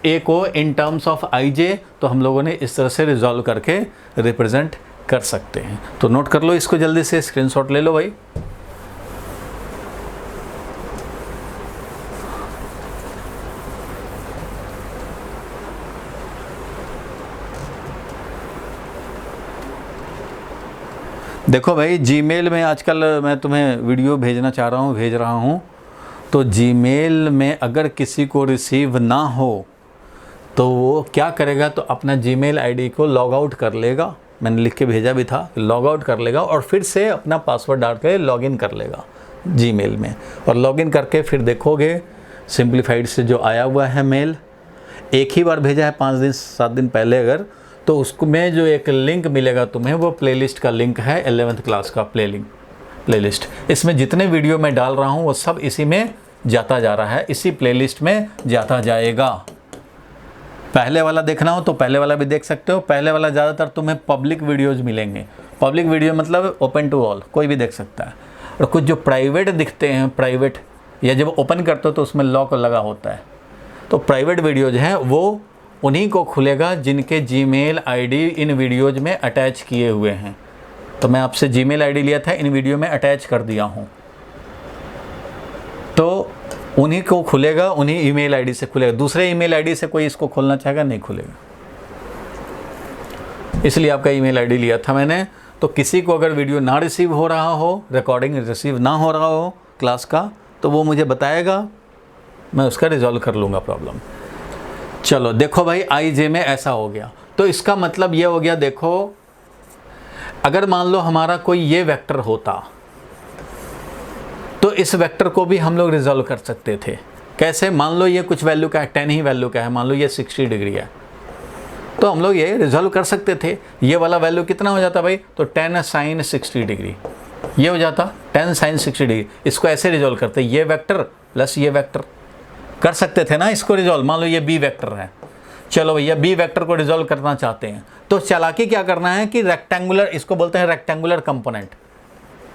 ए को इन टर्म्स ऑफ आई जे, तो हम लोगों ने इस तरह से रिजॉल्व करके रिप्रेजेंट कर सकते हैं। तो नोट कर लो इसको, जल्दी से स्क्रीनशॉट ले लो भाई। देखो भाई जीमेल में आजकल मैं तुम्हें वीडियो भेज रहा हूँ, तो जीमेल में अगर किसी को रिसीव ना हो तो वो क्या करेगा, तो अपना जीमेल आईडी को लॉग आउट कर लेगा। मैंने लिख के भेजा भी था, लॉग आउट कर लेगा और फिर से अपना पासवर्ड डाल के लॉगिन कर लेगा जीमेल में। और लॉगिन करके फिर देखोगे सिंप्लीफाइड से जो आया हुआ है मेल, एक ही बार भेजा है 5 दिन 7 दिन पहले, अगर तो उसको में जो एक लिंक मिलेगा तुम्हें, वो प्लेलिस्ट का लिंक है 11th क्लास का प्लेलिस्ट। इसमें जितने वीडियो मैं डाल रहा हूँ वो सब इसी में जाता जा रहा है, इसी प्लेलिस्ट में जाता जाएगा। पहले वाला देखना हो तो पहले वाला भी देख सकते हो। पहले वाला ज़्यादातर तुम्हें पब्लिक वीडियोज़ मिलेंगे। पब्लिक वीडियो मतलब ओपन टू ऑल, कोई भी देख सकता है। और कुछ जो प्राइवेट दिखते हैं, प्राइवेट या जब ओपन करते हो तो उसमें लॉक लगा होता है, तो प्राइवेट वीडियोज़ हैं वो उन्हीं को खुलेगा जिनके जीमेल आईडी इन वीडियोज़ में अटैच किए हुए हैं। तो मैं आपसे जीमेल आईडी लिया था, इन वीडियो में अटैच कर दिया हूँ, तो उन्हीं को खुलेगा, उन्हीं ईमेल आईडी से खुलेगा। दूसरे ईमेल आईडी से कोई इसको खोलना चाहेगा नहीं खुलेगा, इसलिए आपका ईमेल आईडी लिया था मैंने। तो किसी को अगर वीडियो ना रिसीव हो रहा हो, रिकॉर्डिंग रिसीव ना हो रहा हो क्लास का, तो वो मुझे बताएगा, मैं उसका रिजॉल्व कर लूँगा प्रॉब्लम। चलो देखो भाई, आई जे में ऐसा हो गया, तो इसका मतलब ये हो गया, देखो अगर मान लो हमारा कोई ये वेक्टर होता तो इस वेक्टर को भी हम लोग रिजॉल्व कर सकते थे। कैसे? मान लो ये कुछ वैल्यू का है, 10 ही वैल्यू का है, मान लो ये 60 डिग्री है, तो हम लोग ये रिजॉल्व कर सकते थे। ये वाला वैल्यू कितना हो जाता भाई? तो 10 sin 60 डिग्री, ये हो जाता 10 sin 60 डिग्री। इसको ऐसे रिजॉल्व करते, ये वेक्टर प्लस ये वेक्टर, कर सकते थे ना इसको रिजॉल्व। मान लो ये बी वेक्टर है, चलो भैया बी वेक्टर को रिजॉल्व करना चाहते हैं, तो चालाकी क्या करना है कि रेक्टेंगुलर, इसको बोलते हैं रेक्टेंगुलर कंपोनेंट,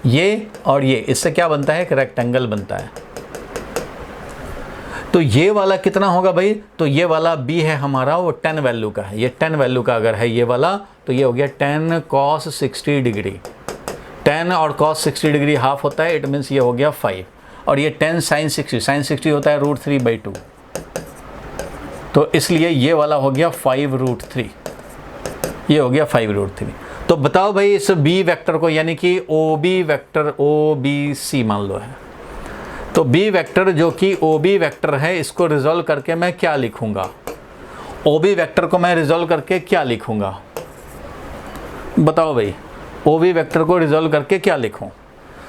ये और ये, इससे क्या बनता है? एक रेक्टेंगल बनता है। तो ये वाला कितना होगा भाई? तो ये वाला बी है हमारा, वो 10 वैल्यू का है, ये 10 वैल्यू का अगर है ये वाला, तो ये हो गया 10 cos 60 डिग्री। 10 और cos 60 डिग्री हाफ होता है, इट मीन्स ये हो गया 5, और ये 10 sin 60, sin 60 होता है √3/2, तो इसलिए ये वाला हो गया 5√3, ये हो गया 5√3। तो बताओ भाई इस बी वेक्टर को, यानी कि O B vector, O B C मान लो है, तो बी वेक्टर जो कि ओ बी वेक्टर है, इसको रिजॉल्व करके मैं क्या लिखूंगा? ओ बी वेक्टर को मैं रिजॉल्व करके क्या लिखूंगा? बताओ भाई, ओ बी वेक्टर को रिजॉल्व करके क्या लिखूं?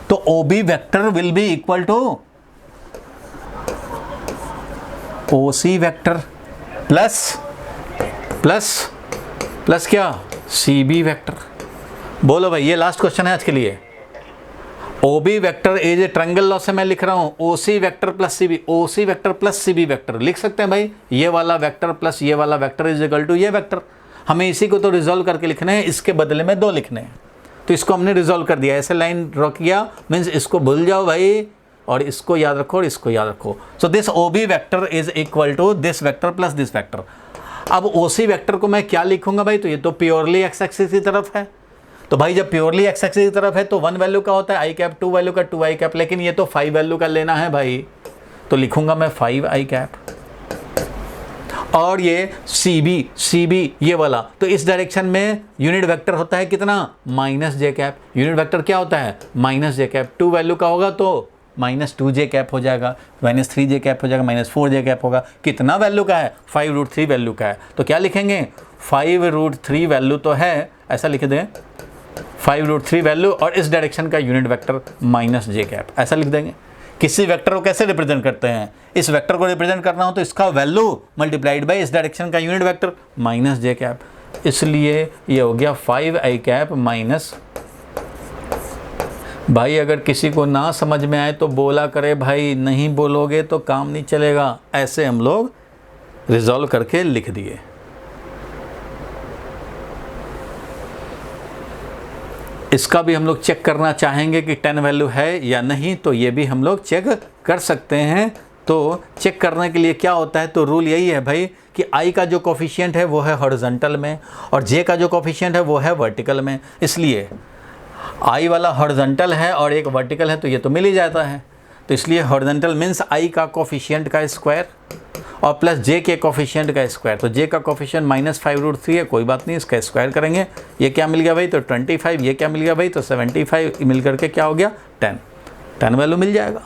तो O B vector will be equal to O C vector plus क्या? C B vector. बोलो भाई, ये लास्ट क्वेश्चन है आज के लिए। O B vector is a triangle law से मैं लिख रहा हूं O C vector plus C B, O C vector plus C B vector लिख सकते हैं भाई। ये वाला वेक्टर प्लस ये वाला वेक्टर इज इक्वल टू ये वेक्टर। हमें इसी को तो रिजॉल्व करके लिखना है, इसके बदले में 2 लिखने हैं, तो इसको हमने रिजॉल्व कर दिया। ऐसे लाइन ड्रॉ किया, मीन्स इसको भूल जाओ भाई, और इसको याद रखो और इसको याद रखो। So this O B vector is equal to this vector plus this vector. अब ओ सी वेक्टर को मैं क्या लिखूंगा भाई? तो ये तो प्योरली एक्स एक्सिस की तरफ है, तो भाई जब प्योरली एक्स एक्सिस की तरफ है तो 1 वैल्यू का होता है आई कैप, 2 वैल्यू का 2 आई कैप, लेकिन ये तो 5 वैल्यू का लेना है भाई, तो लिखूंगा मैं 5 आई कैप। और ये सी बी ये वाला, तो इस डायरेक्शन में यूनिट वेक्टर होता है कितना? माइनस जे कैप। यूनिट वेक्टर क्या होता है? माइनस जे कैप। 2 वैल्यू का होगा तो -2 जे कैप हो जाएगा, -3 जे कैप हो जाएगा, -4 जे कैप होगा। कितना वैल्यू का है? 5√3 वैल्यू का है, तो क्या लिखेंगे? 5√3 वैल्यू तो है, ऐसा लिख दें 5√3 वैल्यू, और इस डायरेक्शन का यूनिट वेक्टर -j कैप, ऐसा लिख देंगे। किसी वेक्टर को कैसे रिप्रेजेंट करते हैं? इस वेक्टर को रिप्रेजेंट करना हो तो इसका वैल्यू मल्टीप्लाइड बाय इस डायरेक्शन का यूनिट वेक्टर -j कैप, इसलिए ये हो गया 5 आई कैप माइनस। भाई अगर किसी को ना समझ में आए तो बोला करे भाई, नहीं बोलोगे तो काम नहीं चलेगा। ऐसे हम लोग रिजॉल्व करके लिख दिए। इसका भी हम लोग चेक करना चाहेंगे कि 10 वैल्यू है या नहीं, तो ये भी हम लोग चेक कर सकते हैं। तो चेक करने के लिए क्या होता है? तो रूल यही है भाई कि i का जो कोफिशिएंट है वो है हॉरिजॉन्टल में, और j का जो कोफिशिएंट है वो है वर्टिकल में। इसलिए i वाला हॉरिजॉन्टल है और एक वर्टिकल है, तो ये तो मिल ही जाता है। तो इसलिए हॉरिजॉन्टल मीन्स i का कोफिशिएंट का स्क्वायर और प्लस j के कोफिशिएंट का स्क्वायर। तो j का कोफिशिएंट -5√3 है, कोई बात नहीं, इसका स्क्वायर करेंगे। ये क्या मिल गया भाई? तो 25। ये क्या मिल गया भाई? तो 75 मिल करके क्या हो गया? 10 वैल्यू मिल जाएगा।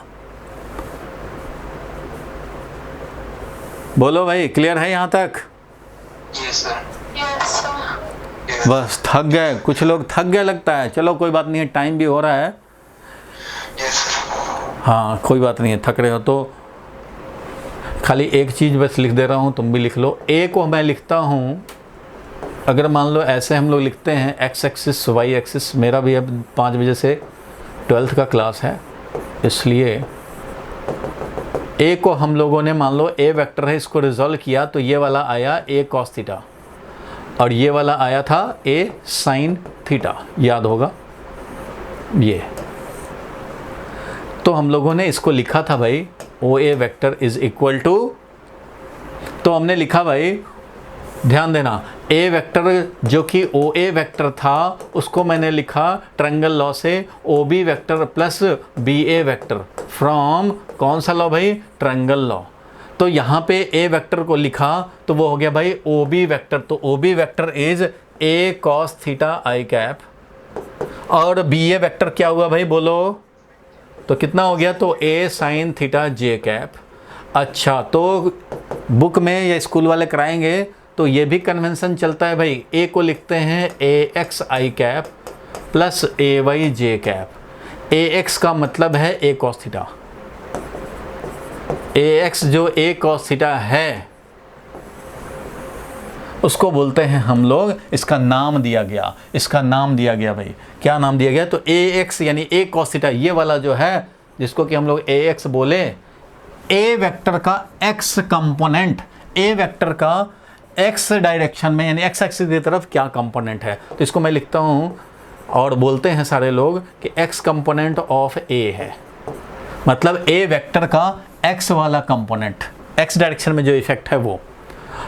बोलो भाई, क्लियर है यहाँ तक? Yes sir. बस थक गए, कुछ लोग थक गए लगता है। चलो कोई बात नहीं है, टाइम भी हो रहा है। Yes sir. हाँ कोई बात नहीं है, थक रहे हो तो खाली एक चीज़ बस लिख दे रहा हूँ, तुम भी लिख लो। ए को मैं लिखता हूँ, अगर मान लो ऐसे हम लोग लिखते हैं एक्स एक्सिस वाई एक्सिस। मेरा भी अब 5 बजे से 12th का क्लास है, इसलिए ए को हम लोगों ने, मान लो ए वेक्टर है, इसको रिजॉल्व किया तो ये वाला आया ए कॉस थीटा और ये वाला आया था ए साइन थीटा, याद होगा ये। तो हम लोगों ने इसको लिखा था भाई ओ ए वेक्टर इज इक्वल टू, तो हमने लिखा भाई, ध्यान देना, ए वेक्टर जो कि ओ ए वेक्टर था उसको मैंने लिखा ट्रायंगल लॉ से O B vector plus B A vector from कौन सा लॉ भाई? Triangle law. तो यहाँ पे ए वेक्टर को लिखा तो वो हो गया भाई ओ बी वेक्टर। तो O B vector is a cos theta i cap और बी ए वेक्टर क्या हुआ भाई बोलो, तो कितना हो गया, तो A sine theta j cap. अच्छा, तो बुक में या स्कूल वाले कराएंगे तो ये भी कन्वेंशन चलता है भाई, ए को लिखते हैं ए एक्स आई कैप प्लस ए वाई जे कैप। ए एक्स का मतलब है ए कॉस थीटा, ए एक्स जो ए कॉस थीटा है उसको बोलते हैं हम लोग, इसका नाम दिया गया, इसका नाम दिया गया भाई, क्या नाम दिया गया, तो ए एक्स यानी ए कॉस थीटा, ये वाला जो है जिसको कि हम लोग ए एक्स बोले, ए वेक्टर का एक्स कंपोनेंट, ए वेक्टर का एक्स डायरेक्शन में यानी एक्स एक्सिस की तरफ क्या कंपोनेंट है, तो इसको मैं लिखता हूँ और बोलते हैं सारे लोग कि एक्स कंपोनेंट ऑफ ए है, मतलब ए वेक्टर का एक्स वाला कंपोनेंट, एक्स डायरेक्शन में जो इफेक्ट है वो।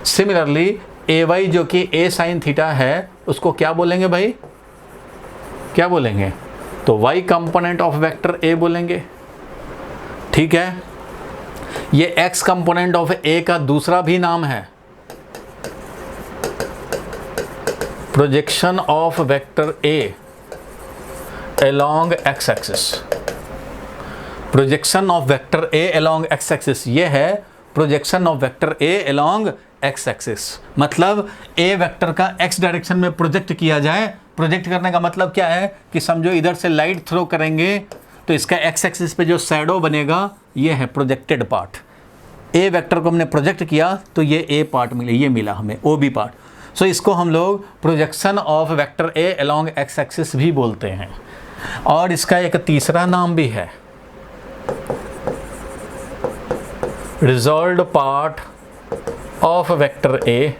सिमिलरली ए वाई जो कि ए साइन थीटा है उसको क्या बोलेंगे भाई, क्या बोलेंगे, तो Y component of vector A बोलेंगे। ठीक है, ये एक्स कंपोनेंट ऑफ ए का दूसरा भी नाम है projection of vector A along x axis, projection of vector A along x axis, ये है projection of vector A along x axis, मतलब ए वेक्टर का x डायरेक्शन में प्रोजेक्ट किया जाए। प्रोजेक्ट करने का मतलब क्या है कि समझो इधर से लाइट थ्रो करेंगे तो इसका x एक्सिस पे जो शैडो बनेगा ये है प्रोजेक्टेड पार्ट। ए वेक्टर को हमने प्रोजेक्ट किया तो ये ए पार्ट मिले, ये मिला हमें ओ बी पार्ट। सो इसको हम लोग projection of vector A along x axis भी बोलते हैं। और इसका एक तीसरा नाम भी है resolved part of vector A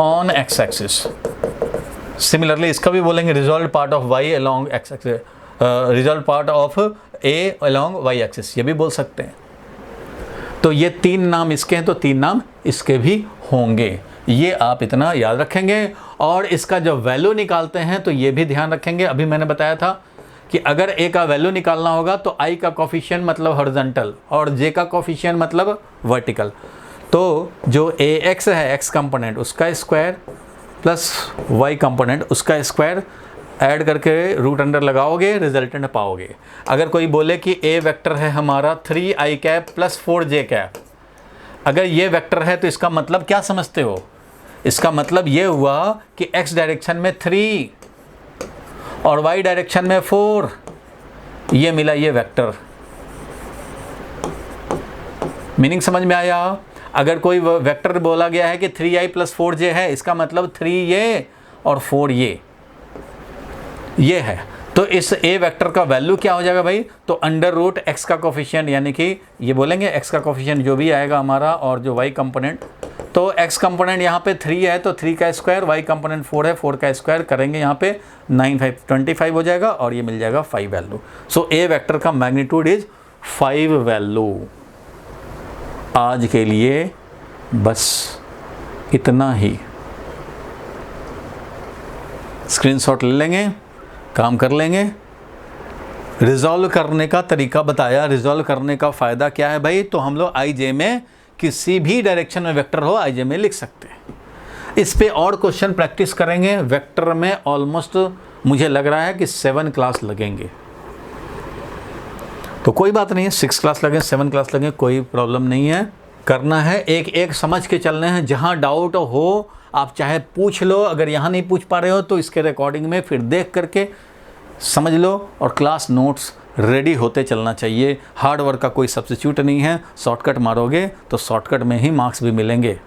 on X axis. Similarly इसका भी बोलेंगे resolved part of Y along X axis, resolved part of A along Y axis, ये भी बोल सकते हैं। तो ये तीन नाम इसके हैं, तो तीन नाम इसके भी होंगे, ये आप इतना याद रखेंगे। और इसका जब वैल्यू निकालते हैं तो ये भी ध्यान रखेंगे, अभी मैंने बताया था कि अगर ए का वैल्यू निकालना होगा तो आई का कोफिशिएंट मतलब हॉरिजॉन्टल और जे का कोफिशिएंट मतलब वर्टिकल। तो जो ए एक्स है एक्स कंपोनेंट उसका स्क्वायर प्लस वाई कंपोनेंट उसका स्क्वायर ऐड करके रूट अंडर लगाओगे, रिजल्टेंट पाओगे। अगर कोई बोले कि ए वेक्टर है हमारा 3i cap plus 4j cap, अगर ये वेक्टर है तो इसका मतलब क्या समझते हो, इसका मतलब ये हुआ कि x डायरेक्शन में 3 और y डायरेक्शन में 4, ये मिला ये वेक्टर। मीनिंग समझ में आया। अगर कोई वेक्टर बोला गया है कि 3i प्लस 4j है, इसका मतलब 3 ये और 4 ये है। तो इस ए वेक्टर का वैल्यू क्या हो जाएगा भाई, तो अंडर रूट एक्स का कोफिशिएंट, यानी कि ये बोलेंगे एक्स का कोफिशिएंट जो भी आएगा हमारा और जो वाई कंपोनेंट, तो एक्स कंपोनेंट यहाँ पे 3 है तो 3 का स्क्वायर, वाई कंपोनेंट 4 है 4 का स्क्वायर करेंगे यहाँ पे 9 5 25 हो जाएगा और ये मिल जाएगा 5 वैल्यू। सो ए वेक्टर का मैग्नीट्यूड इज 5 वैल्यू। आज के लिए बस इतना ही, स्क्रीनशॉट ले लेंगे, काम कर लेंगे। रिजॉल्व करने का तरीका बताया, रिजॉल्व करने का फ़ायदा क्या है भाई, तो हम लोग आई जे में किसी भी डायरेक्शन में वेक्टर हो आई जे में लिख सकते हैं। इस पे और क्वेश्चन प्रैक्टिस करेंगे। वेक्टर में ऑलमोस्ट मुझे लग रहा है कि 7 क्लास लगेंगे, तो कोई बात नहीं है, 6 क्लास लगे 7 क्लास लगे कोई प्रॉब्लम नहीं है। करना है एक एक समझ के चलने हैं। जहाँ डाउट हो आप चाहे पूछ लो, अगर यहाँ नहीं पूछ पा रहे हो तो इसके रिकॉर्डिंग में फिर देख करके समझ लो, और क्लास नोट्स रेडी होते चलना चाहिए। हार्ड वर्क का कोई सब्स्टिट्यूट नहीं है, शॉर्टकट मारोगे तो शॉर्टकट में ही मार्क्स भी मिलेंगे।